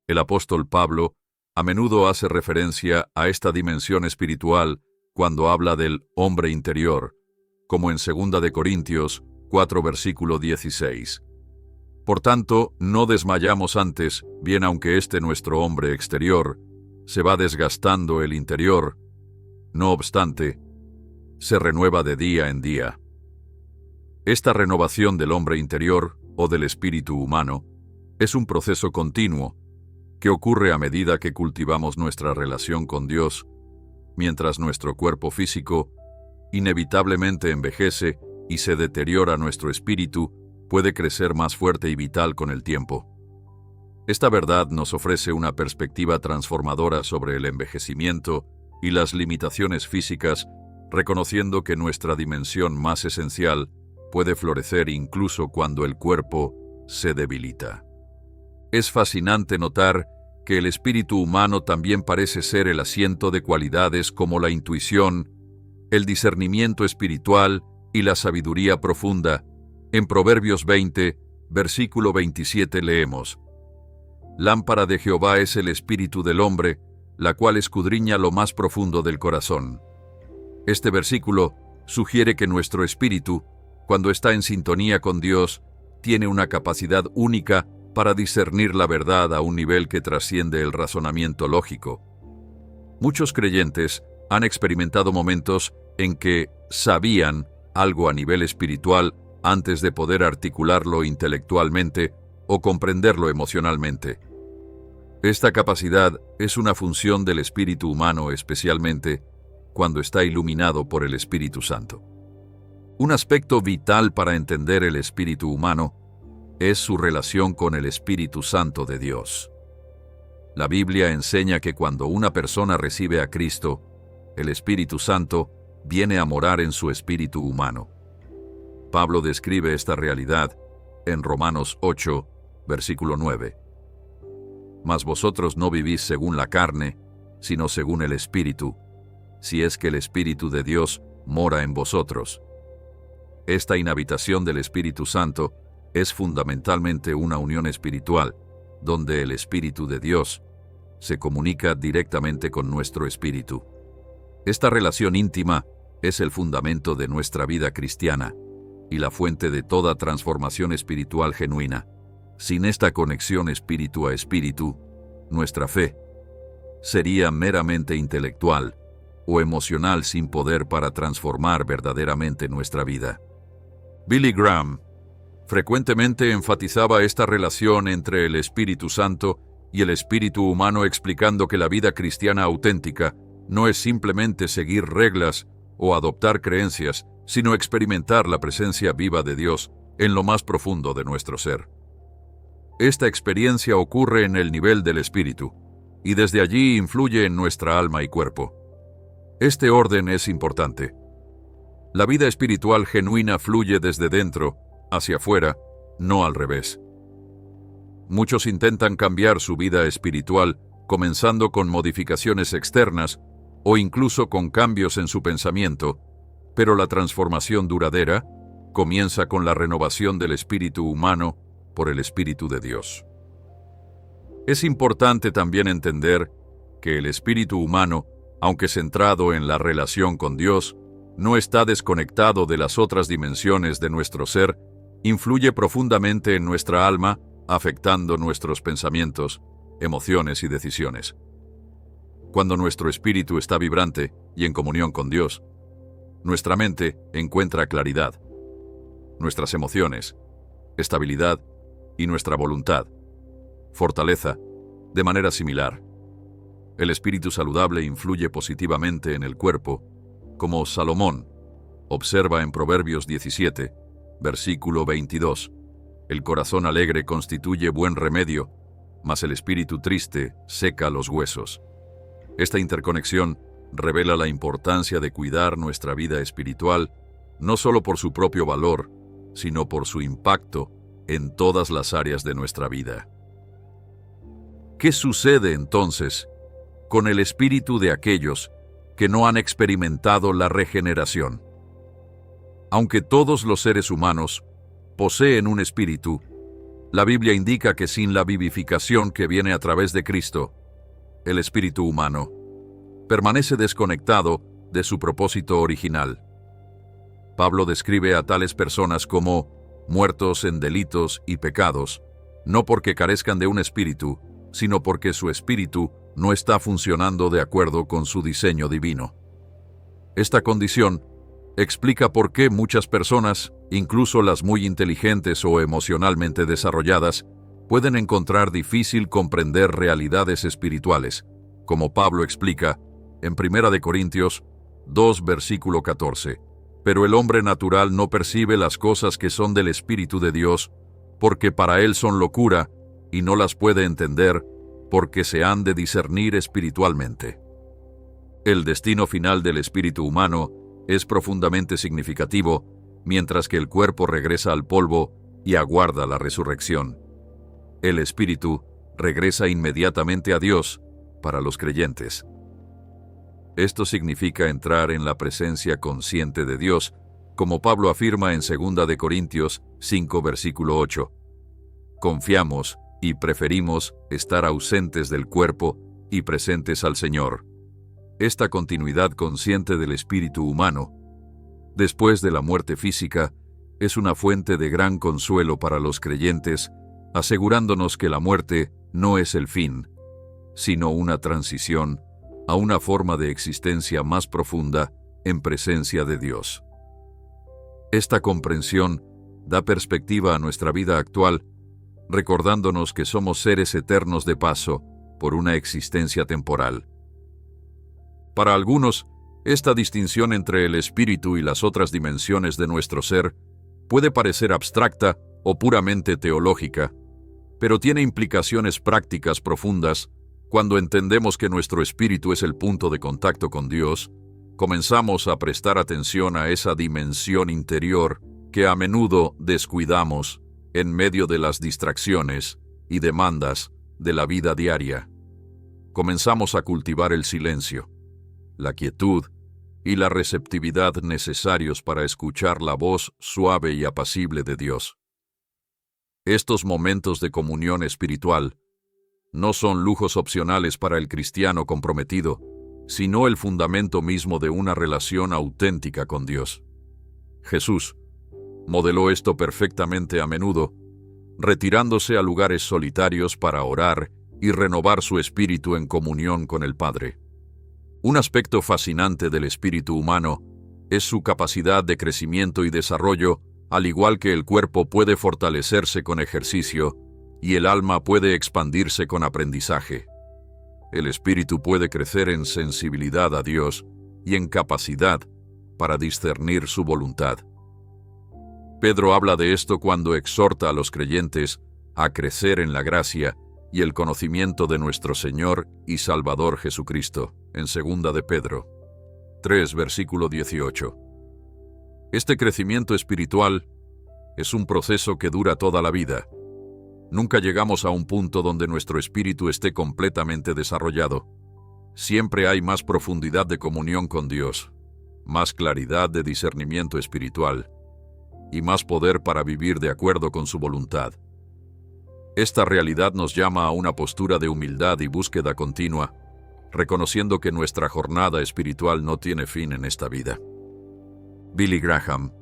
El apóstol Pablo a menudo hace referencia a esta dimensión espiritual cuando habla del hombre interior, como en 2 de Corintios 4, versículo 16. Por tanto, no desmayamos antes, bien aunque nuestro hombre exterior se va desgastando el interior, no obstante, se renueva de día en día. Esta renovación del hombre interior, o del espíritu humano, es un proceso continuo que ocurre a medida que cultivamos nuestra relación con Dios, mientras nuestro cuerpo físico inevitablemente envejece y se deteriora. Nuestro espíritu puede crecer más fuerte y vital con el tiempo. Esta verdad nos ofrece una perspectiva transformadora sobre el envejecimiento y las limitaciones físicas, reconociendo que nuestra dimensión más esencial puede florecer incluso cuando el cuerpo se debilita. Es fascinante notar que el espíritu humano también parece ser el asiento de cualidades como la intuición, el discernimiento espiritual y la sabiduría profunda. En Proverbios 20, versículo 27 leemos: «Lámpara de Jehová es el espíritu del hombre, la cual escudriña lo más profundo del corazón». Este versículo sugiere que nuestro espíritu, cuando está en sintonía con Dios, tiene una capacidad única para discernir la verdad a un nivel que trasciende el razonamiento lógico. Muchos creyentes han experimentado momentos en que sabían algo a nivel espiritual antes de poder articularlo intelectualmente o comprenderlo emocionalmente. Esta capacidad es una función del espíritu humano, especialmente cuando está iluminado por el Espíritu Santo. Un aspecto vital para entender el espíritu humano es su relación con el Espíritu Santo de Dios. La Biblia enseña que cuando una persona recibe a Cristo, el Espíritu Santo viene a morar en su espíritu humano. Pablo describe esta realidad en Romanos 8, versículo 9. «Mas vosotros no vivís según la carne, sino según el Espíritu, si es que el Espíritu de Dios mora en vosotros». Esta inhabitación del Espíritu Santo es fundamentalmente una unión espiritual, donde el Espíritu de Dios se comunica directamente con nuestro espíritu. Esta relación íntima es el fundamento de nuestra vida cristiana y la fuente de toda transformación espiritual genuina. Sin esta conexión espíritu a espíritu, nuestra fe sería meramente intelectual o emocional sin poder para transformar verdaderamente nuestra vida. Billy Graham frecuentemente enfatizaba esta relación entre el Espíritu Santo y el espíritu humano, explicando que la vida cristiana auténtica no es simplemente seguir reglas o adoptar creencias, sino experimentar la presencia viva de Dios en lo más profundo de nuestro ser. Esta experiencia ocurre en el nivel del espíritu, y desde allí influye en nuestra alma y cuerpo. Este orden es importante. La vida espiritual genuina fluye desde dentro hacia afuera, no al revés. Muchos intentan cambiar su vida espiritual, comenzando con modificaciones externas o incluso con cambios en su pensamiento, pero la transformación duradera comienza con la renovación del espíritu humano por el Espíritu de Dios. Es importante también entender que el espíritu humano, aunque centrado en la relación con Dios, no está desconectado de las otras dimensiones de nuestro ser, influye profundamente en nuestra alma, afectando nuestros pensamientos, emociones y decisiones. Cuando nuestro espíritu está vibrante y en comunión con Dios, nuestra mente encuentra claridad, nuestras emociones, estabilidad y nuestra voluntad, fortaleza, de manera similar. El espíritu saludable influye positivamente en el cuerpo, como Salomón observa en Proverbios 17, versículo 22. El corazón alegre constituye buen remedio, mas el espíritu triste seca los huesos. Esta interconexión revela la importancia de cuidar nuestra vida espiritual, no solo por su propio valor, sino por su impacto en todas las áreas de nuestra vida. ¿Qué sucede entonces con el espíritu de aquellos que no han experimentado la regeneración? Aunque todos los seres humanos poseen un espíritu, la Biblia indica que sin la vivificación que viene a través de Cristo, el espíritu humano permanece desconectado de su propósito original. Pablo describe a tales personas como muertos en delitos y pecados, no porque carezcan de un espíritu, sino porque su espíritu no está funcionando de acuerdo con su diseño divino. Esta condición explica por qué muchas personas, incluso las muy inteligentes o emocionalmente desarrolladas, pueden encontrar difícil comprender realidades espirituales, como Pablo explica en 1 Corintios 2, versículo 14. Pero el hombre natural no percibe las cosas que son del Espíritu de Dios, porque para él son locura, y no las puede entender, porque se han de discernir espiritualmente. El destino final del espíritu humano es profundamente significativo, mientras que el cuerpo regresa al polvo y aguarda la resurrección. El espíritu regresa inmediatamente a Dios para los creyentes. Esto significa entrar en la presencia consciente de Dios, como Pablo afirma en 2 Corintios 5, versículo 8. Confiamos y preferimos estar ausentes del cuerpo y presentes al Señor. Esta continuidad consciente del espíritu humano, después de la muerte física, es una fuente de gran consuelo para los creyentes, asegurándonos que la muerte no es el fin, sino una transición a una forma de existencia más profunda en presencia de Dios. Esta comprensión da perspectiva a nuestra vida actual, recordándonos que somos seres eternos de paso por una existencia temporal. Para algunos, esta distinción entre el espíritu y las otras dimensiones de nuestro ser puede parecer abstracta o puramente teológica, pero tiene implicaciones prácticas profundas. Cuando entendemos que nuestro espíritu es el punto de contacto con Dios, comenzamos a prestar atención a esa dimensión interior que a menudo descuidamos en medio de las distracciones y demandas de la vida diaria. Comenzamos a cultivar el silencio, la quietud y la receptividad necesarios para escuchar la voz suave y apacible de Dios. Estos momentos de comunión espiritual no son lujos opcionales para el cristiano comprometido, sino el fundamento mismo de una relación auténtica con Dios. Jesús modeló esto perfectamente a menudo, retirándose a lugares solitarios para orar y renovar su espíritu en comunión con el Padre. Un aspecto fascinante del espíritu humano es su capacidad de crecimiento y desarrollo, al igual que el cuerpo puede fortalecerse con ejercicio y el alma puede expandirse con aprendizaje. El espíritu puede crecer en sensibilidad a Dios y en capacidad para discernir su voluntad. Pedro habla de esto cuando exhorta a los creyentes a crecer en la gracia y el conocimiento de nuestro Señor y Salvador Jesucristo, en 2 de Pedro 3, versículo 18. Este crecimiento espiritual es un proceso que dura toda la vida. Nunca llegamos a un punto donde nuestro espíritu esté completamente desarrollado. Siempre hay más profundidad de comunión con Dios, más claridad de discernimiento espiritual y más poder para vivir de acuerdo con su voluntad. Esta realidad nos llama a una postura de humildad y búsqueda continua, reconociendo que nuestra jornada espiritual no tiene fin en esta vida. Billy Graham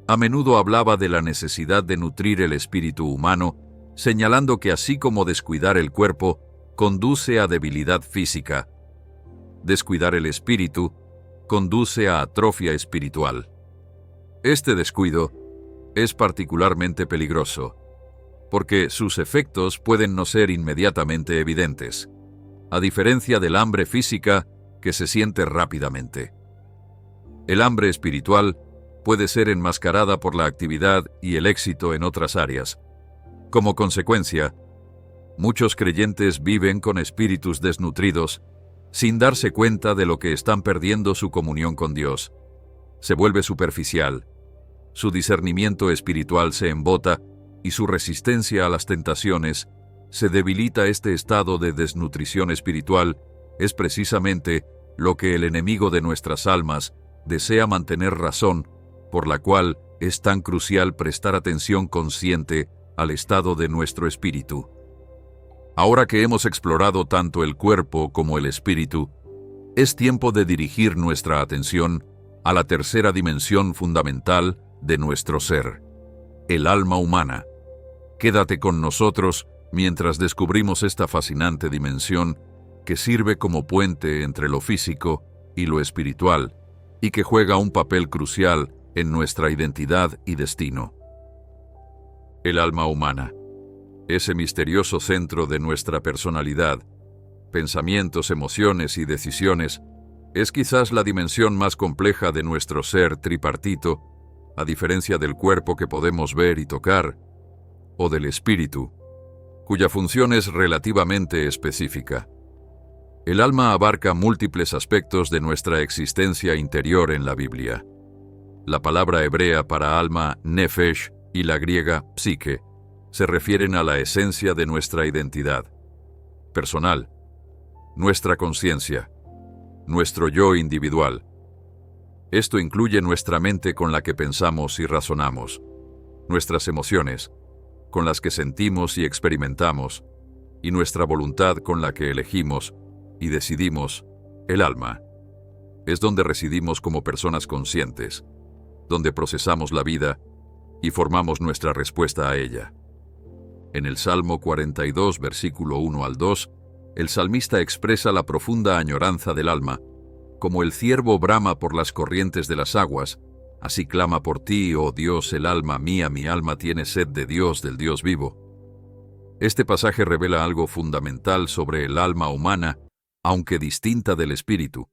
a menudo hablaba de la necesidad de nutrir el espíritu humano, señalando que así como descuidar el cuerpo conduce a debilidad física, descuidar el espíritu conduce a atrofia espiritual. Este descuido es particularmente peligroso, porque sus efectos pueden no ser inmediatamente evidentes, a diferencia del hambre física que se siente rápidamente. El hambre espiritual puede ser enmascarada por la actividad y el éxito en otras áreas. Como consecuencia, muchos creyentes viven con espíritus desnutridos sin darse cuenta de lo que están perdiendo su comunión con Dios. Se vuelve superficial, su discernimiento espiritual se embota y su resistencia a las tentaciones se debilita. Este estado de desnutrición espiritual es precisamente lo que el enemigo de nuestras almas desea mantener, razón por la cual es tan crucial prestar atención consciente al estado de nuestro espíritu. Ahora que hemos explorado tanto el cuerpo como el espíritu, es tiempo de dirigir nuestra atención a la tercera dimensión fundamental de nuestro ser, el alma humana. Quédate con nosotros mientras descubrimos esta fascinante dimensión que sirve como puente entre lo físico y lo espiritual y que juega un papel crucial en nuestra identidad y destino. El alma humana, ese misterioso centro de nuestra personalidad, pensamientos, emociones y decisiones, es quizás la dimensión más compleja de nuestro ser tripartito, a diferencia del cuerpo que podemos ver y tocar, o del espíritu, cuya función es relativamente específica. El alma abarca múltiples aspectos de nuestra existencia interior en la Biblia. La palabra hebrea para alma, nefesh, y la griega, psique, se refieren a la esencia de nuestra identidad personal, nuestra conciencia, nuestro yo individual. Esto incluye nuestra mente con la que pensamos y razonamos, nuestras emociones, con las que sentimos y experimentamos, y nuestra voluntad con la que elegimos y decidimos. El alma es donde residimos como personas conscientes, donde procesamos la vida y formamos nuestra respuesta a ella. En el Salmo 42, versículo 1 al 2, el salmista expresa la profunda añoranza del alma. Como el ciervo brama por las corrientes de las aguas, así clama por ti, oh Dios, el alma mía, mi alma tiene sed de Dios, del Dios vivo. Este pasaje revela algo fundamental sobre el alma humana, aunque distinta del espíritu.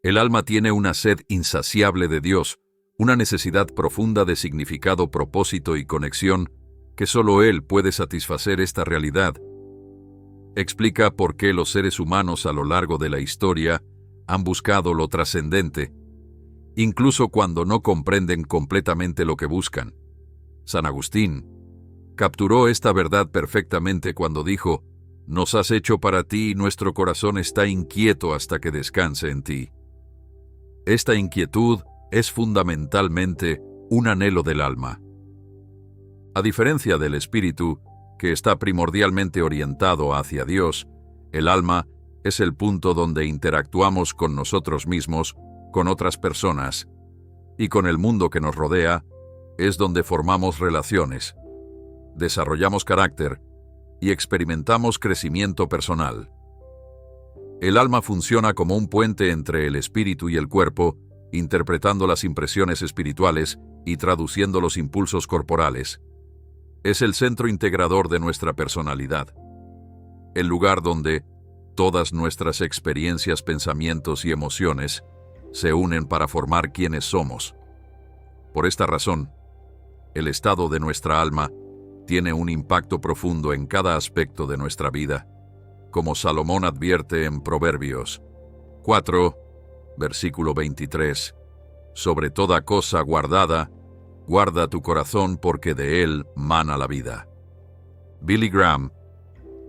El alma tiene una sed insaciable de Dios, una necesidad profunda de significado, propósito y conexión, que solo Él puede satisfacer. Esta realidad explica por qué los seres humanos a lo largo de la historia han buscado lo trascendente, incluso cuando no comprenden completamente lo que buscan. San Agustín capturó esta verdad perfectamente cuando dijo: «Nos has hecho para ti y nuestro corazón está inquieto hasta que descanse en ti». Esta inquietud es fundamentalmente un anhelo del alma. A diferencia del espíritu, que está primordialmente orientado hacia Dios, el alma es el punto donde interactuamos con nosotros mismos, con otras personas y con el mundo que nos rodea. Es donde formamos relaciones, desarrollamos carácter y experimentamos crecimiento personal. El alma funciona como un puente entre el espíritu y el cuerpo, interpretando las impresiones espirituales y traduciendo los impulsos corporales. Es el centro integrador de nuestra personalidad, el lugar donde todas nuestras experiencias, pensamientos y emociones se unen para formar quienes somos. Por esta razón, el estado de nuestra alma tiene un impacto profundo en cada aspecto de nuestra vida, como Salomón advierte en Proverbios 4, versículo 23. Sobre toda cosa guardada, guarda tu corazón porque de él mana la vida. Billy Graham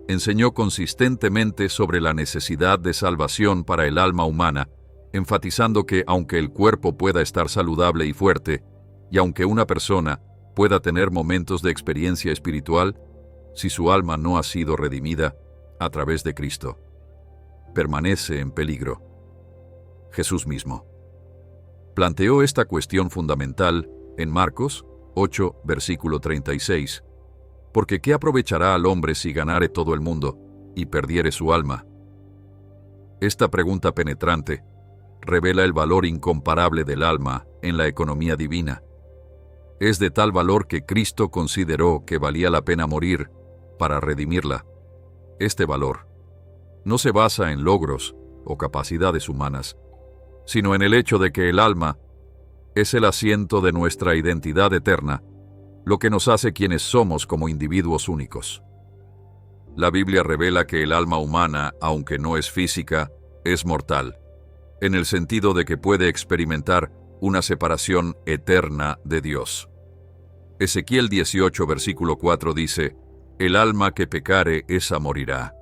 enseñó consistentemente sobre la necesidad de salvación para el alma humana, enfatizando que aunque el cuerpo pueda estar saludable y fuerte, y aunque una persona pueda tener momentos de experiencia espiritual, si su alma no ha sido redimida a través de Cristo, permanece en peligro. Jesús mismo planteó esta cuestión fundamental en Marcos 8, versículo 36. Porque ¿qué aprovechará al hombre si ganare todo el mundo y perdiere su alma? Esta pregunta penetrante revela el valor incomparable del alma en la economía divina. Es de tal valor que Cristo consideró que valía la pena morir para redimirla. Este valor no se basa en logros o capacidades humanas, sino en el hecho de que el alma es el asiento de nuestra identidad eterna, lo que nos hace quienes somos como individuos únicos. La Biblia revela que el alma humana, aunque no es física, es mortal, en el sentido de que puede experimentar una separación eterna de Dios. Ezequiel 18, versículo 4 dice: «El alma que pecare, esa morirá».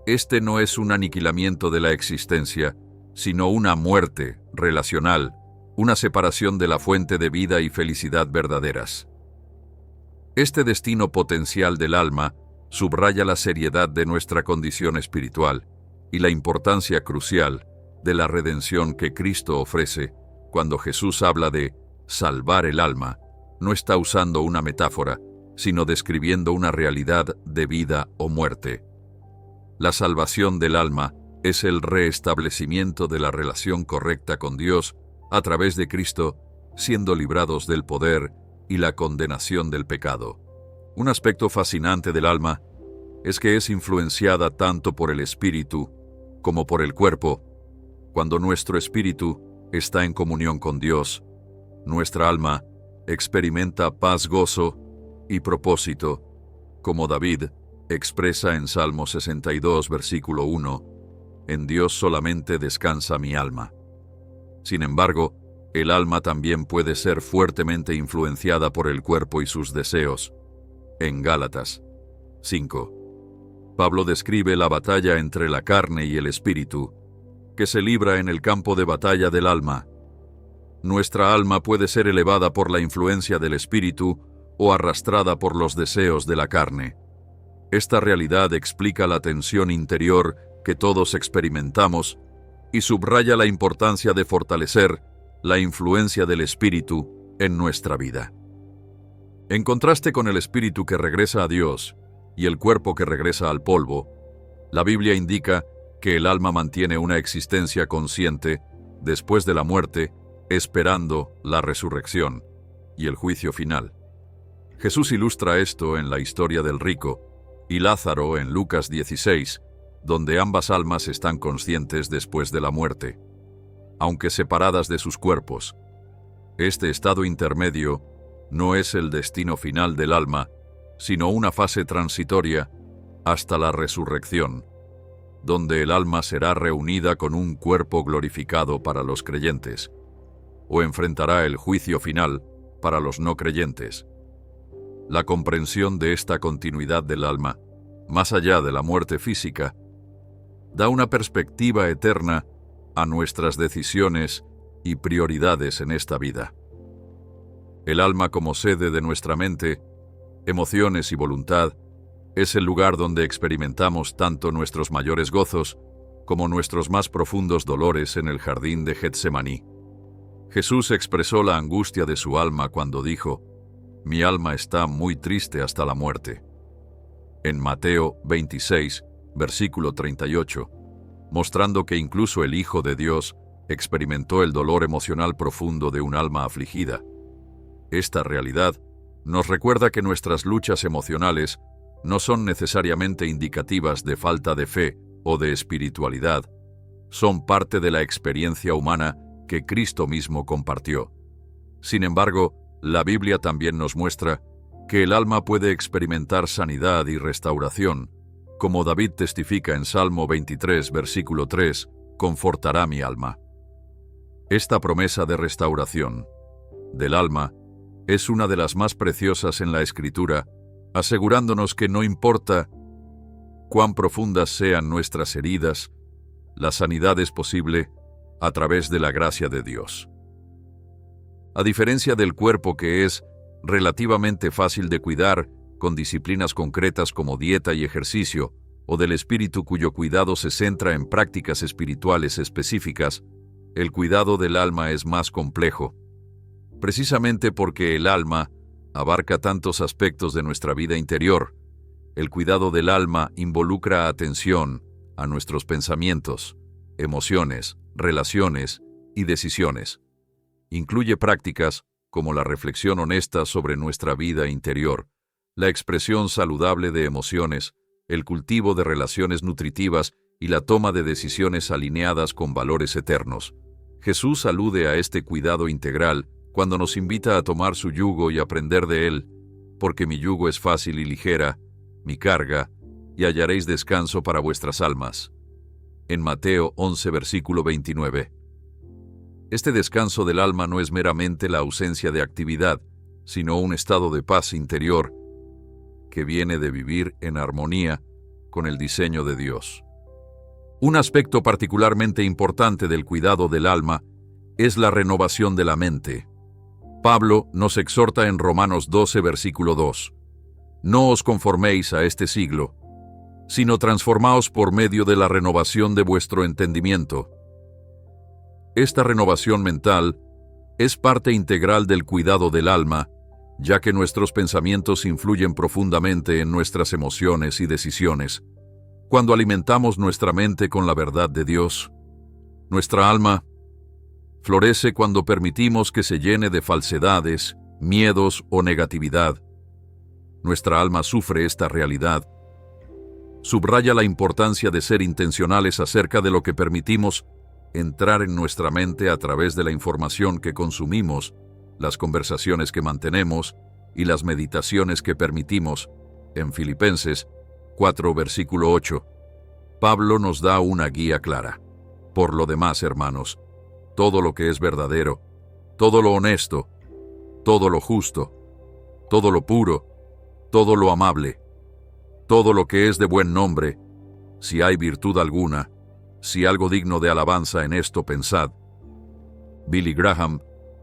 Este no es un aniquilamiento de la existencia, sino una muerte relacional, una separación de la fuente de vida y felicidad verdaderas. Este destino potencial del alma subraya la seriedad de nuestra condición espiritual y la importancia crucial de la redención que Cristo ofrece. Cuando Jesús habla de salvar el alma, no está usando una metáfora, sino describiendo una realidad de vida o muerte. La salvación del alma es el restablecimiento de la relación correcta con Dios a través de Cristo, siendo librados del poder y la condenación del pecado. Un aspecto fascinante del alma es que es influenciada tanto por el espíritu como por el cuerpo. Cuando nuestro espíritu está en comunión con Dios, nuestra alma experimenta paz, gozo y propósito, como David expresa en Salmo 62, versículo 1, «En Dios solamente descansa mi alma». Sin embargo, el alma también puede ser fuertemente influenciada por el cuerpo y sus deseos. En Gálatas 5, Pablo describe la batalla entre la carne y el espíritu, que se libra en el campo de batalla del alma. Nuestra alma puede ser elevada por la influencia del espíritu o arrastrada por los deseos de la carne. Esta realidad explica la tensión interior que todos experimentamos y subraya la importancia de fortalecer la influencia del espíritu en nuestra vida. En contraste con el espíritu que regresa a Dios y el cuerpo que regresa al polvo, la Biblia indica que el alma mantiene una existencia consciente después de la muerte, esperando la resurrección y el juicio final. Jesús ilustra esto en la historia del rico y Lázaro en Lucas 16, donde ambas almas están conscientes después de la muerte, aunque separadas de sus cuerpos. Este estado intermedio no es el destino final del alma, sino una fase transitoria hasta la resurrección, donde el alma será reunida con un cuerpo glorificado para los creyentes, o enfrentará el juicio final para los no creyentes. La comprensión de esta continuidad del alma, más allá de la muerte física, da una perspectiva eterna a nuestras decisiones y prioridades en esta vida. El alma como sede de nuestra mente, emociones y voluntad, es el lugar donde experimentamos tanto nuestros mayores gozos como nuestros más profundos dolores en el jardín de Getsemaní. Jesús expresó la angustia de su alma cuando dijo: «Mi alma está muy triste hasta la muerte». En Mateo 26, versículo 38, mostrando que incluso el Hijo de Dios experimentó el dolor emocional profundo de un alma afligida. Esta realidad nos recuerda que nuestras luchas emocionales no son necesariamente indicativas de falta de fe o de espiritualidad, son parte de la experiencia humana que Cristo mismo compartió. Sin embargo, la Biblia también nos muestra que el alma puede experimentar sanidad y restauración, como David testifica en Salmo 23, versículo 3, «Confortará mi alma». Esta promesa de restauración del alma es una de las más preciosas en la Escritura, asegurándonos que no importa cuán profundas sean nuestras heridas, la sanidad es posible a través de la gracia de Dios. A diferencia del cuerpo, que es relativamente fácil de cuidar con disciplinas concretas como dieta y ejercicio, o del espíritu cuyo cuidado se centra en prácticas espirituales específicas, el cuidado del alma es más complejo, precisamente porque el alma abarca tantos aspectos de nuestra vida interior. El cuidado del alma involucra atención a nuestros pensamientos, emociones, relaciones y decisiones. Incluye prácticas como la reflexión honesta sobre nuestra vida interior, la expresión saludable de emociones, el cultivo de relaciones nutritivas y la toma de decisiones alineadas con valores eternos. Jesús alude a este cuidado integral cuando nos invita a tomar su yugo y aprender de él, porque mi yugo es fácil y ligera, mi carga, y hallaréis descanso para vuestras almas. en Mateo 11, versículo 29. Este descanso del alma no es meramente la ausencia de actividad, sino un estado de paz interior que viene de vivir en armonía con el diseño de Dios. Un aspecto particularmente importante del cuidado del alma es la renovación de la mente. Pablo nos exhorta en Romanos 12, versículo 2. No os conforméis a este siglo, sino transformaos por medio de la renovación de vuestro entendimiento. Esta renovación mental es parte integral del cuidado del alma, ya que nuestros pensamientos influyen profundamente en nuestras emociones y decisiones. Cuando alimentamos nuestra mente con la verdad de Dios, nuestra alma florece cuando permitimos que se llene de falsedades, miedos o negatividad. Nuestra alma sufre esta realidad. Subraya la importancia de ser intencionales acerca de lo que permitimos entrar en nuestra mente a través de la información que consumimos, las conversaciones que mantenemos y las meditaciones que permitimos. En Filipenses 4, versículo 8, Pablo nos da una guía clara. Por lo demás, hermanos, todo lo que es verdadero, todo lo honesto, todo lo justo, todo lo puro, todo lo amable, todo lo que es de buen nombre, si hay virtud alguna, si algo digno de alabanza, en esto pensad. Billy Graham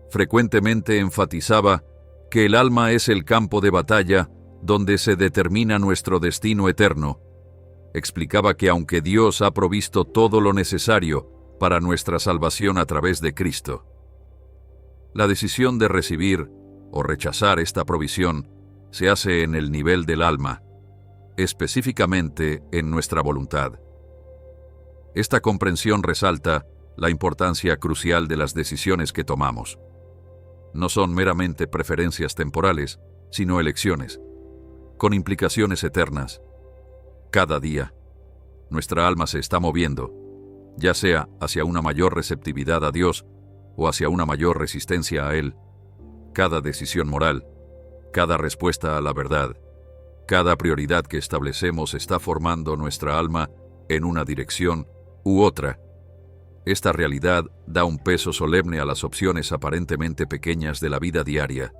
frecuentemente enfatizaba que el alma es el campo de batalla donde se determina nuestro destino eterno. Explicaba que aunque Dios ha provisto todo lo necesario para nuestra salvación a través de Cristo, la decisión de recibir o rechazar esta provisión se hace en el nivel del alma, específicamente en nuestra voluntad. Esta comprensión resalta la importancia crucial de las decisiones que tomamos. No son meramente preferencias temporales, sino elecciones, con implicaciones eternas. Cada día, nuestra alma se está moviendo, ya sea hacia una mayor receptividad a Dios o hacia una mayor resistencia a Él. Cada decisión moral, cada respuesta a la verdad, cada prioridad que establecemos está formando nuestra alma en una dirección u otra. Esta realidad da un peso solemne a las opciones aparentemente pequeñas de la vida diaria.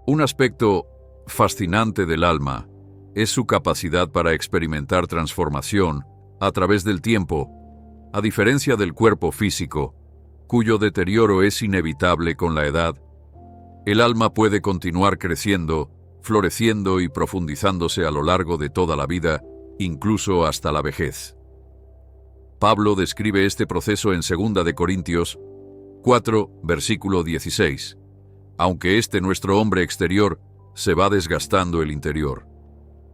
Un aspecto fascinante del alma es su capacidad para experimentar transformación a través del tiempo, a diferencia del cuerpo físico, cuyo deterioro es inevitable con la edad. El alma puede continuar creciendo, floreciendo y profundizándose a lo largo de toda la vida, incluso hasta la vejez. Pablo describe este proceso en 2 de Corintios 4, versículo 16. Aunque nuestro hombre exterior se va desgastando el interior,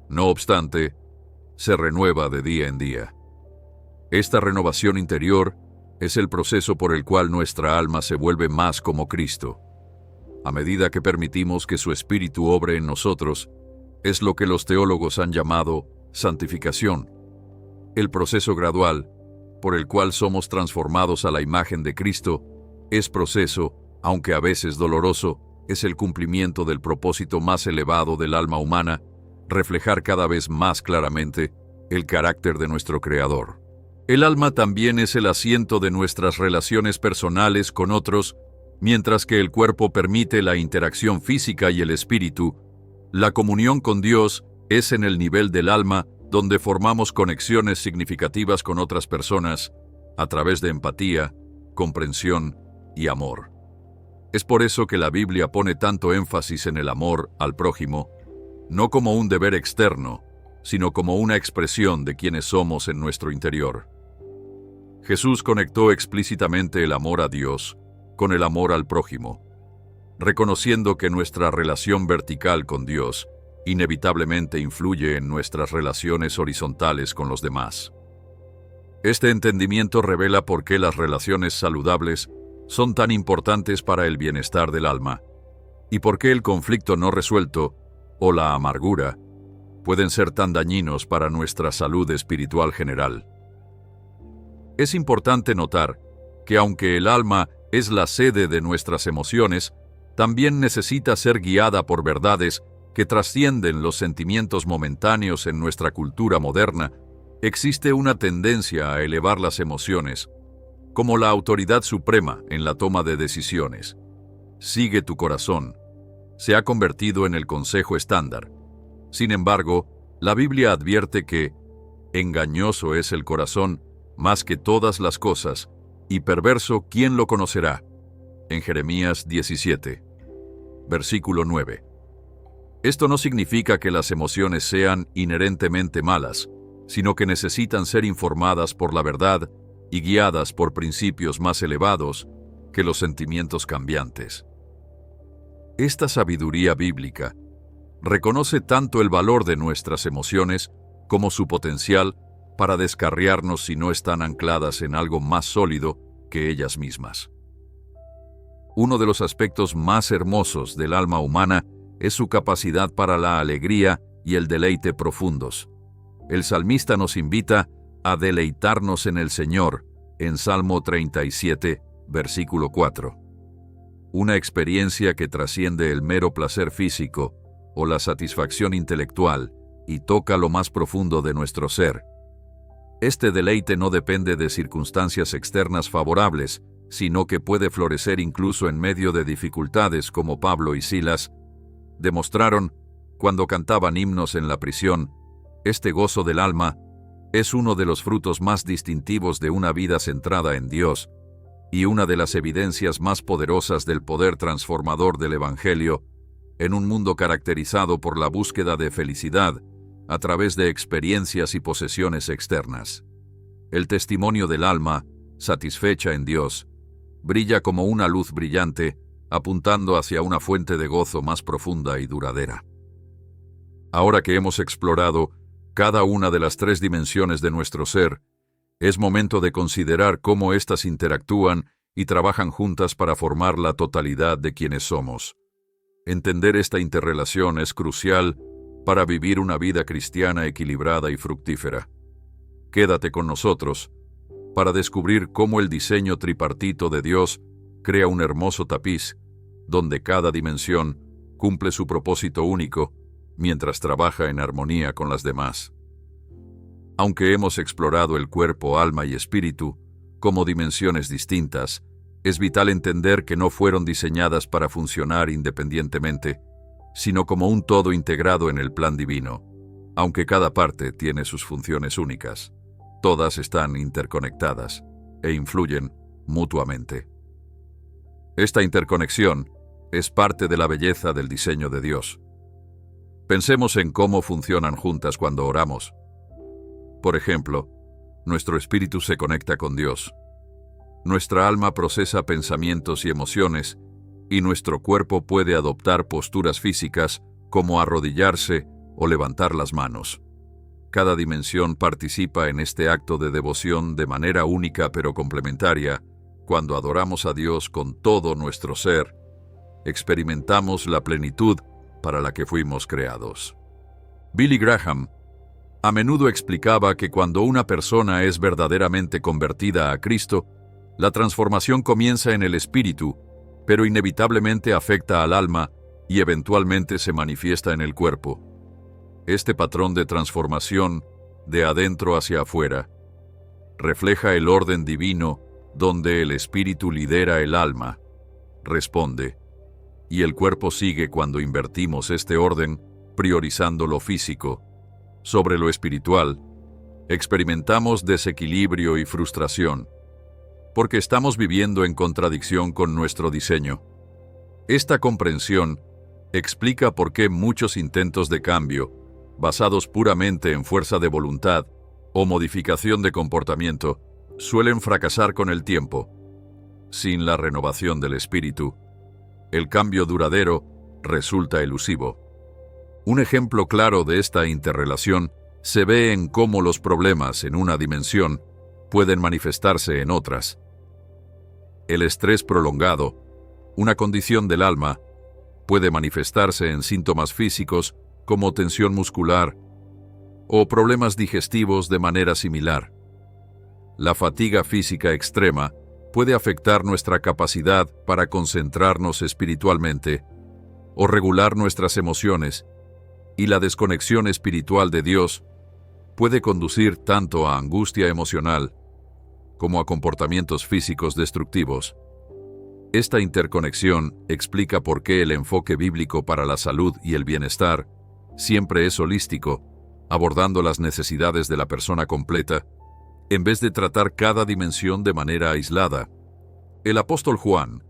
no obstante, se renueva de día en día. Esta renovación interior es el proceso por el cual nuestra alma se vuelve más como Cristo. A medida que permitimos que su Espíritu obre en nosotros, es lo que los teólogos han llamado santificación. El proceso gradual por el cual somos transformados a la imagen de Cristo es proceso, aunque a veces doloroso, es el cumplimiento del propósito más elevado del alma humana, reflejar cada vez más claramente el carácter de nuestro Creador. El alma también es el asiento de nuestras relaciones personales con otros, mientras que el cuerpo permite la interacción física y el espíritu. La comunión con Dios es en el nivel del alma, donde formamos conexiones significativas con otras personas a través de empatía, comprensión y amor. Es por eso que la Biblia pone tanto énfasis en el amor al prójimo, no como un deber externo, sino como una expresión de quienes somos en nuestro interior. Jesús conectó explícitamente el amor a Dios con el amor al prójimo, reconociendo que nuestra relación vertical con Dios inevitablemente influye en nuestras relaciones horizontales con los demás. Este entendimiento revela por qué las relaciones saludables son tan importantes para el bienestar del alma, y por qué el conflicto no resuelto o la amargura pueden ser tan dañinos para nuestra salud espiritual general. Es importante notar que aunque el alma es la sede de nuestras emociones, también necesita ser guiada por verdades que trascienden los sentimientos momentáneos en nuestra cultura moderna, Existe una tendencia a elevar las emociones como la autoridad suprema en la toma de decisiones. Sigue tu corazón. Se ha convertido en el consejo estándar. Sin embargo, la Biblia advierte que engañoso es el corazón más que todas las cosas, y perverso, ¿quién lo conocerá? En Jeremías 17, versículo 9. Esto no significa que las emociones sean inherentemente malas, sino que necesitan ser informadas por la verdad y guiadas por principios más elevados que los sentimientos cambiantes. Esta sabiduría bíblica reconoce tanto el valor de nuestras emociones como su potencial para descarriarnos si no están ancladas en algo más sólido que ellas mismas. Uno de los aspectos más hermosos del alma humana es su capacidad para la alegría y el deleite profundos. El salmista nos invita a deleitarnos en el Señor, en Salmo 37, versículo 4. Una experiencia que trasciende el mero placer físico o la satisfacción intelectual y toca lo más profundo de nuestro ser. Este deleite no depende de circunstancias externas favorables, sino que puede florecer incluso en medio de dificultades, como Pablo y Silas demostraron cuando cantaban himnos en la prisión. Este gozo del alma es uno de los frutos más distintivos de una vida centrada en Dios y una de las evidencias más poderosas del poder transformador del Evangelio en un mundo caracterizado por la búsqueda de felicidad a través de experiencias y posesiones externas. El testimonio del alma, satisfecha en Dios, brilla como una luz brillante, apuntando hacia una fuente de gozo más profunda y duradera. Ahora que hemos explorado cada una de las tres dimensiones de nuestro ser, es momento de considerar cómo éstas interactúan y trabajan juntas para formar la totalidad de quienes somos. Entender esta interrelación es crucial para vivir una vida cristiana equilibrada y fructífera. Quédate con nosotros para descubrir cómo el diseño tripartito de Dios crea un hermoso tapiz donde cada dimensión cumple su propósito único mientras trabaja en armonía con las demás. Aunque hemos explorado el cuerpo, alma y espíritu como dimensiones distintas, es vital entender que no fueron diseñadas para funcionar independientemente, sino como un todo integrado en el plan divino. Aunque cada parte tiene sus funciones únicas, todas están interconectadas e influyen mutuamente. Esta interconexión es parte de la belleza del diseño de Dios. Pensemos en cómo funcionan juntas cuando oramos. Por ejemplo, nuestro espíritu se conecta con Dios. Nuestra alma procesa pensamientos y emociones, y nuestro cuerpo puede adoptar posturas físicas como arrodillarse o levantar las manos. Cada dimensión participa en este acto de devoción de manera única pero complementaria. Cuando adoramos a Dios con todo nuestro ser, experimentamos la plenitud para la que fuimos creados. Billy Graham a menudo explicaba que cuando una persona es verdaderamente convertida a Cristo, la transformación comienza en el espíritu, pero inevitablemente afecta al alma y eventualmente se manifiesta en el cuerpo. Este patrón de transformación, de adentro hacia afuera, refleja el orden divino donde el espíritu lidera el alma, responde, y el cuerpo sigue cuando invertimos este orden, priorizando lo físico sobre lo espiritual. Experimentamos desequilibrio y frustración, porque estamos viviendo en contradicción con nuestro diseño. Esta comprensión explica por qué muchos intentos de cambio, basados puramente en fuerza de voluntad o modificación de comportamiento, suelen fracasar con el tiempo. Sin la renovación del espíritu, el cambio duradero resulta elusivo. Un ejemplo claro de esta interrelación se ve en cómo los problemas en una dimensión pueden manifestarse en otras. El estrés prolongado, una condición del alma, puede manifestarse en síntomas físicos como tensión muscular o problemas digestivos de manera similar. La fatiga física extrema puede afectar nuestra capacidad para concentrarnos espiritualmente o regular nuestras emociones, y la desconexión espiritual de Dios puede conducir tanto a angustia emocional como a comportamientos físicos destructivos. Esta interconexión explica por qué el enfoque bíblico para la salud y el bienestar siempre es holístico, abordando las necesidades de la persona completa, en vez de tratar cada dimensión de manera aislada. El apóstol Juan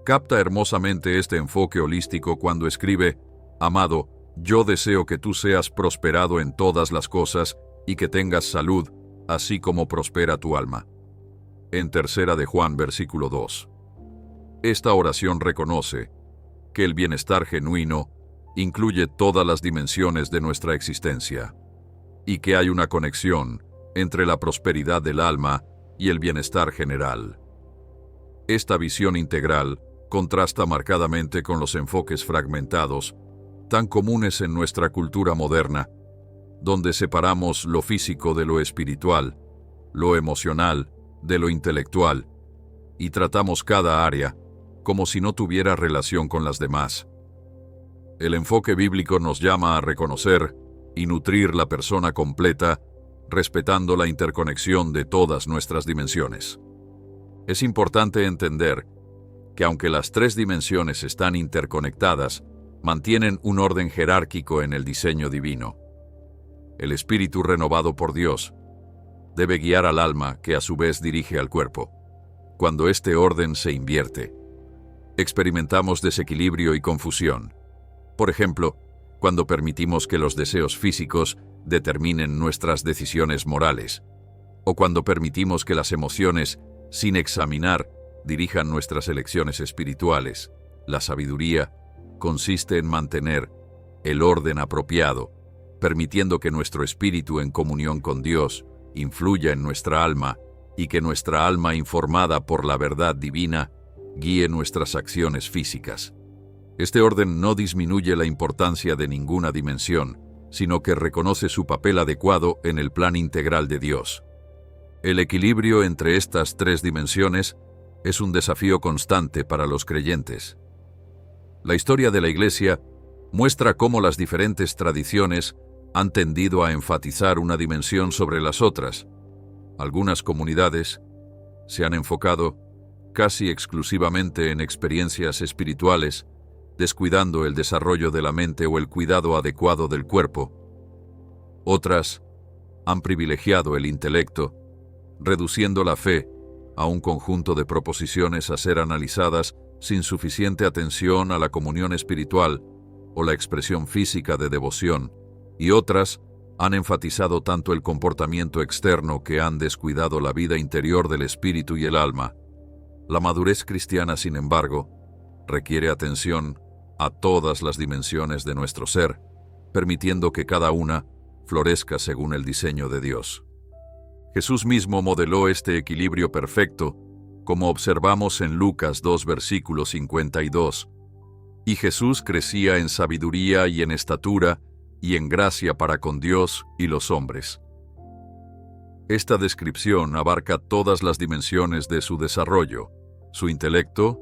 capta hermosamente este enfoque holístico cuando escribe: «Amado, yo deseo que tú seas prosperado en todas las cosas y que tengas salud, así como prospera tu alma». En 3 de Juan, versículo 2. Esta oración reconoce que el bienestar genuino incluye todas las dimensiones de nuestra existencia y que hay una conexión entre la prosperidad del alma y el bienestar general. Esta visión integral contrasta marcadamente con los enfoques fragmentados tan comunes en nuestra cultura moderna, donde separamos lo físico de lo espiritual, lo emocional de lo intelectual, y tratamos cada área como si no tuviera relación con las demás. El enfoque bíblico nos llama a reconocer y nutrir la persona completa, respetando la interconexión de todas nuestras dimensiones. Es importante entender que aunque las tres dimensiones están interconectadas, mantienen un orden jerárquico en el diseño divino. El espíritu renovado por Dios debe guiar al alma, que a su vez dirige al cuerpo. Cuando este orden se invierte, experimentamos desequilibrio y confusión. Por ejemplo, cuando permitimos que los deseos físicos determinen nuestras decisiones morales, o cuando permitimos que las emociones, sin examinar, dirijan nuestras elecciones espirituales. La sabiduría consiste en mantener el orden apropiado, permitiendo que nuestro espíritu en comunión con Dios influya en nuestra alma y que nuestra alma, informada por la verdad divina, guíe nuestras acciones físicas. Este orden no disminuye la importancia de ninguna dimensión, sino que reconoce su papel adecuado en el plan integral de Dios. El equilibrio entre estas tres dimensiones es un desafío constante para los creyentes. La historia de la Iglesia muestra cómo las diferentes tradiciones han tendido a enfatizar una dimensión sobre las otras. Algunas comunidades se han enfocado casi exclusivamente en experiencias espirituales, descuidando el desarrollo de la mente o el cuidado adecuado del cuerpo. Otras han privilegiado el intelecto, reduciendo la fe a un conjunto de proposiciones a ser analizadas sin suficiente atención a la comunión espiritual o la expresión física de devoción, y otras han enfatizado tanto el comportamiento externo que han descuidado la vida interior del espíritu y el alma. La madurez cristiana, sin embargo, requiere atención a todas las dimensiones de nuestro ser, permitiendo que cada una florezca según el diseño de Dios. Jesús mismo modeló este equilibrio perfecto, como observamos en Lucas 2, versículo 52. Y Jesús crecía en sabiduría y en estatura y en gracia para con Dios y los hombres. Esta descripción abarca todas las dimensiones de su desarrollo: su intelecto,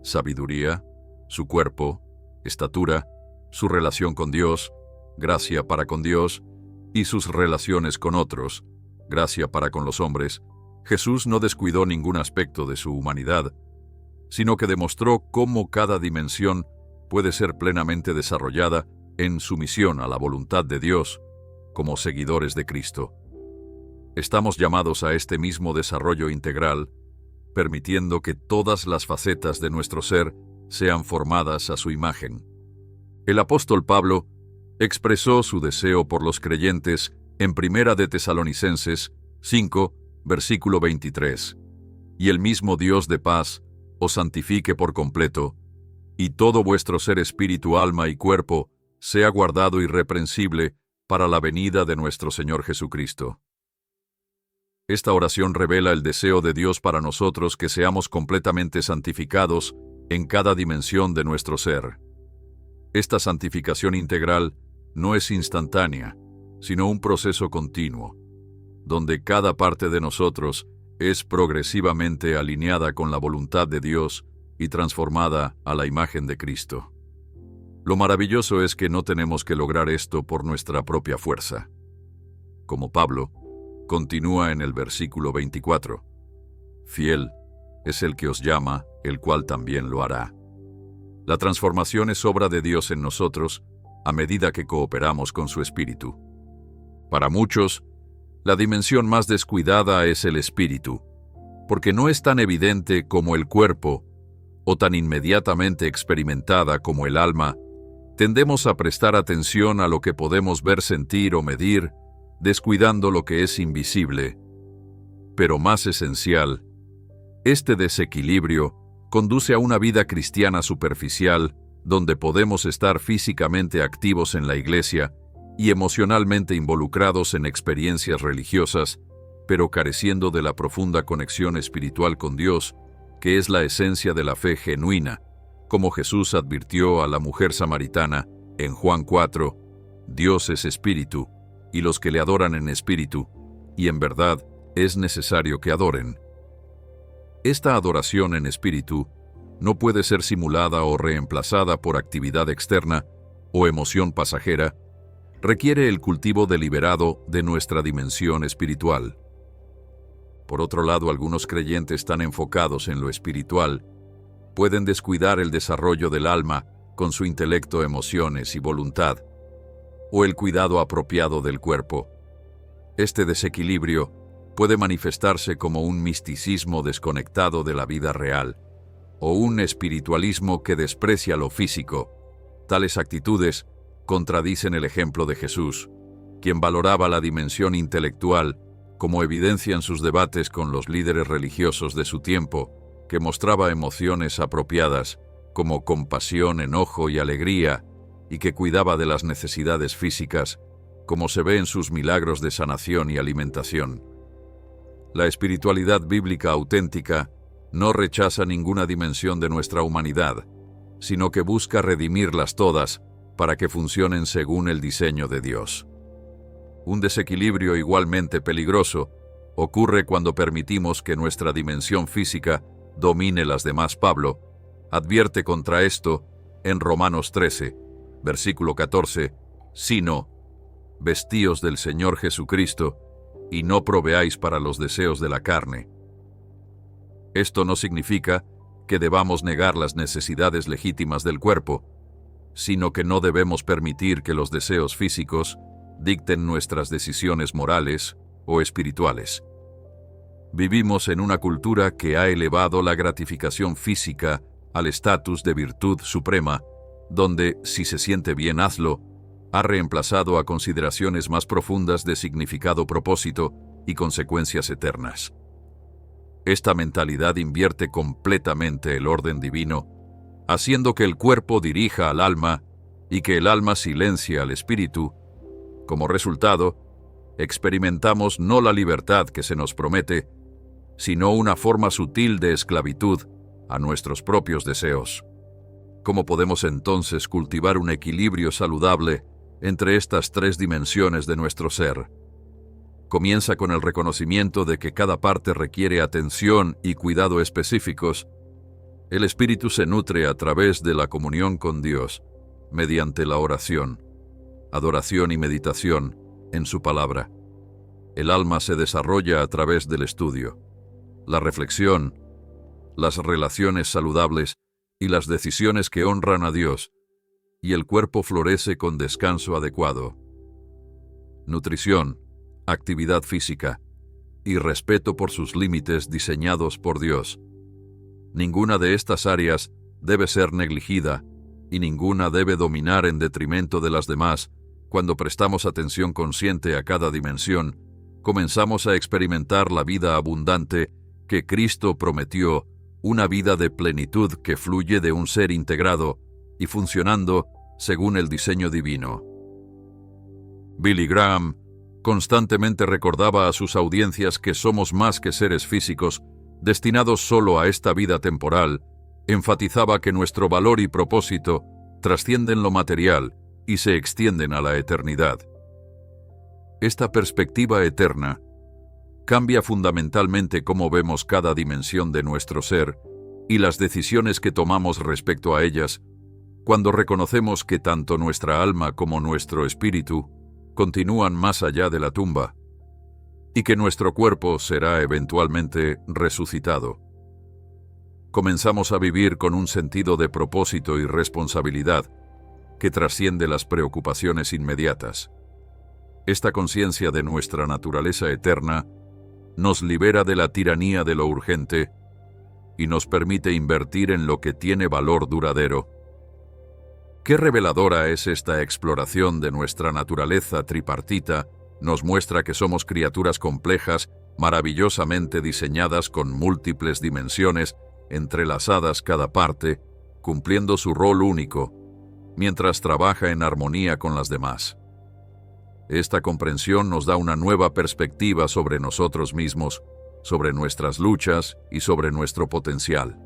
sabiduría, su cuerpo, estatura, su relación con Dios, gracia para con Dios, y sus relaciones con otros, gracia para con los hombres. Jesús no descuidó ningún aspecto de su humanidad, sino que demostró cómo cada dimensión puede ser plenamente desarrollada en sumisión a la voluntad de Dios, como seguidores de Cristo. Estamos llamados a este mismo desarrollo integral, permitiendo que todas las facetas de nuestro ser sean formadas a su imagen. El apóstol Pablo expresó su deseo por los creyentes en 1 de Tesalonicenses 5, versículo 23. Y el mismo Dios de paz os santifique por completo, y todo vuestro ser, espíritu, alma y cuerpo sea guardado irreprensible para la venida de nuestro Señor Jesucristo. Esta oración revela el deseo de Dios para nosotros, que seamos completamente santificados en cada dimensión de nuestro ser. Esta santificación integral no es instantánea, sino un proceso continuo, donde cada parte de nosotros es progresivamente alineada con la voluntad de Dios y transformada a la imagen de Cristo. Lo maravilloso es que no tenemos que lograr esto por nuestra propia fuerza. como Pablo, continúa en el versículo 24. Fiel es el que os llama, el cual también lo hará. La transformación es obra de Dios en nosotros a medida que cooperamos con su Espíritu. Para muchos, la dimensión más descuidada es el espíritu, porque no es tan evidente como el cuerpo o tan inmediatamente experimentada como el alma. Tendemos a prestar atención a lo que podemos ver, sentir o medir, descuidando lo que es invisible. Pero más esencial, este desequilibrio conduce a una vida cristiana superficial, donde podemos estar físicamente activos en la iglesia y emocionalmente involucrados en experiencias religiosas, pero careciendo de la profunda conexión espiritual con Dios, que es la esencia de la fe genuina, como Jesús advirtió a la mujer samaritana en Juan 4, Dios es espíritu, y los que le adoran en espíritu, y en verdad, es necesario que adoren. Esta adoración en espíritu no puede ser simulada o reemplazada por actividad externa o emoción pasajera. Requiere el cultivo deliberado de nuestra dimensión espiritual. Por otro lado, algunos creyentes tan enfocados en lo espiritual pueden descuidar el desarrollo del alma con su intelecto, emociones y voluntad, o el cuidado apropiado del cuerpo. Este desequilibrio puede manifestarse como un misticismo desconectado de la vida real, o un espiritualismo que desprecia lo físico. Tales actitudes contradicen el ejemplo de Jesús, quien valoraba la dimensión intelectual, como evidencian sus debates con los líderes religiosos de su tiempo, que mostraba emociones apropiadas, como compasión, enojo y alegría, y que cuidaba de las necesidades físicas, como se ve en sus milagros de sanación y alimentación. La espiritualidad bíblica auténtica no rechaza ninguna dimensión de nuestra humanidad, sino que busca redimirlas todas para que funcionen según el diseño de Dios. Un desequilibrio igualmente peligroso ocurre cuando permitimos que nuestra dimensión física domine las demás. Pablo advierte contra esto en Romanos 13, versículo 14, sino, vestíos del Señor Jesucristo, y no proveáis para los deseos de la carne. Esto no significa que debamos negar las necesidades legítimas del cuerpo, sino que no debemos permitir que los deseos físicos dicten nuestras decisiones morales o espirituales. Vivimos en una cultura que ha elevado la gratificación física al estatus de virtud suprema, donde, si se siente bien, hazlo, ha reemplazado a consideraciones más profundas de significado, propósito y consecuencias eternas. Esta mentalidad invierte completamente el orden divino, haciendo que el cuerpo dirija al alma y que el alma silencie al espíritu. Como resultado, experimentamos no la libertad que se nos promete, sino una forma sutil de esclavitud a nuestros propios deseos. ¿Cómo podemos entonces cultivar un equilibrio saludable entre estas tres dimensiones de nuestro ser? Comienza con el reconocimiento de que cada parte requiere atención y cuidado específicos. El espíritu se nutre a través de la comunión con Dios, mediante la oración, adoración y meditación en su palabra. El alma se desarrolla a través del estudio, la reflexión, las relaciones saludables y las decisiones que honran a Dios, y el cuerpo florece con descanso adecuado. Nutrición, actividad física y respeto por sus límites diseñados por Dios. Ninguna de estas áreas debe ser negligida y ninguna debe dominar en detrimento de las demás. Cuando prestamos atención consciente a cada dimensión, comenzamos a experimentar la vida abundante que Cristo prometió, una vida de plenitud que fluye de un ser integrado y funcionando según el diseño divino. Billy Graham constantemente recordaba a sus audiencias que somos más que seres físicos, destinados solo a esta vida temporal. Enfatizaba que nuestro valor y propósito trascienden lo material y se extienden a la eternidad. Esta perspectiva eterna cambia fundamentalmente cómo vemos cada dimensión de nuestro ser y las decisiones que tomamos respecto a ellas, cuando reconocemos que tanto nuestra alma como nuestro espíritu continúan más allá de la tumba y que nuestro cuerpo será eventualmente resucitado. Comenzamos a vivir con un sentido de propósito y responsabilidad que trasciende las preocupaciones inmediatas. Esta conciencia de nuestra naturaleza eterna nos libera de la tiranía de lo urgente y nos permite invertir en lo que tiene valor duradero. Qué reveladora es esta exploración de nuestra naturaleza tripartita. Nos muestra que somos criaturas complejas, maravillosamente diseñadas con múltiples dimensiones, entrelazadas cada parte, cumpliendo su rol único, mientras trabaja en armonía con las demás. Esta comprensión nos da una nueva perspectiva sobre nosotros mismos, sobre nuestras luchas y sobre nuestro potencial.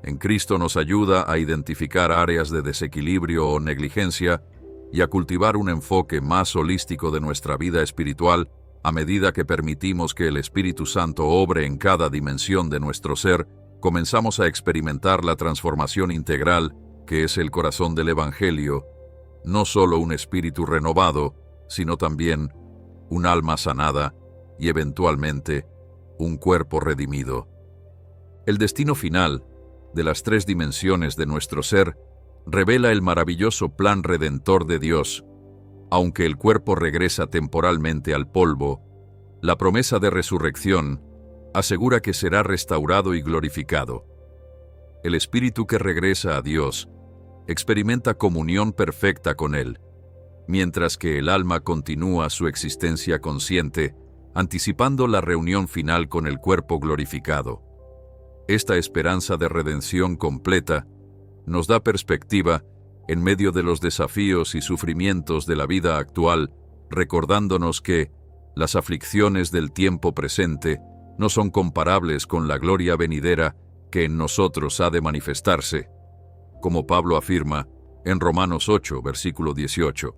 En Cristo nos ayuda a identificar áreas de desequilibrio o negligencia y a cultivar un enfoque más holístico de nuestra vida espiritual a medida que permitimos que el Espíritu Santo obre en cada dimensión de nuestro ser. Comenzamos a experimentar la transformación integral que es el corazón del Evangelio, no solo un espíritu renovado, sino también un alma sanada y eventualmente un cuerpo redimido. El destino final de las tres dimensiones de nuestro ser revela el maravilloso plan redentor de Dios. Aunque el cuerpo regresa temporalmente al polvo, la promesa de resurrección asegura que será restaurado y glorificado. El espíritu que regresa a Dios experimenta comunión perfecta con Él, mientras que el alma continúa su existencia consciente, anticipando la reunión final con el cuerpo glorificado. Esta esperanza de redención completa nos da perspectiva en medio de los desafíos y sufrimientos de la vida actual, recordándonos que las aflicciones del tiempo presente no son comparables con la gloria venidera que en nosotros ha de manifestarse, como Pablo afirma en Romanos 8, versículo 18.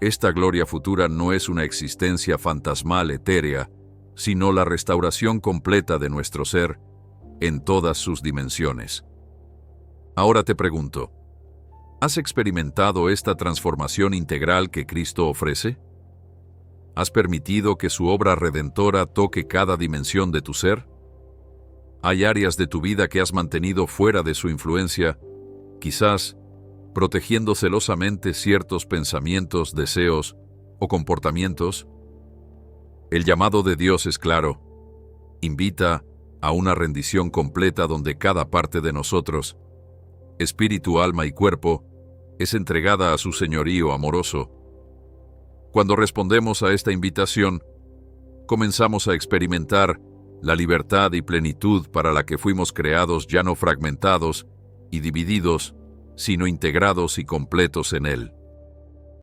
Esta gloria futura no es una existencia fantasmal etérea, sino la restauración completa de nuestro ser en todas sus dimensiones. Ahora te pregunto, ¿has experimentado esta transformación integral que Cristo ofrece? ¿Has permitido que su obra redentora toque cada dimensión de tu ser? ¿Hay áreas de tu vida que has mantenido fuera de su influencia, quizás protegiendo celosamente ciertos pensamientos, deseos o comportamientos? El llamado de Dios es claro. Invita a una rendición completa donde cada parte de nosotros, espíritu, alma y cuerpo, es entregada a su señorío amoroso. Cuando respondemos a esta invitación, comenzamos a experimentar la libertad y plenitud para la que fuimos creados, ya no fragmentados y divididos, sino integrados y completos en Él.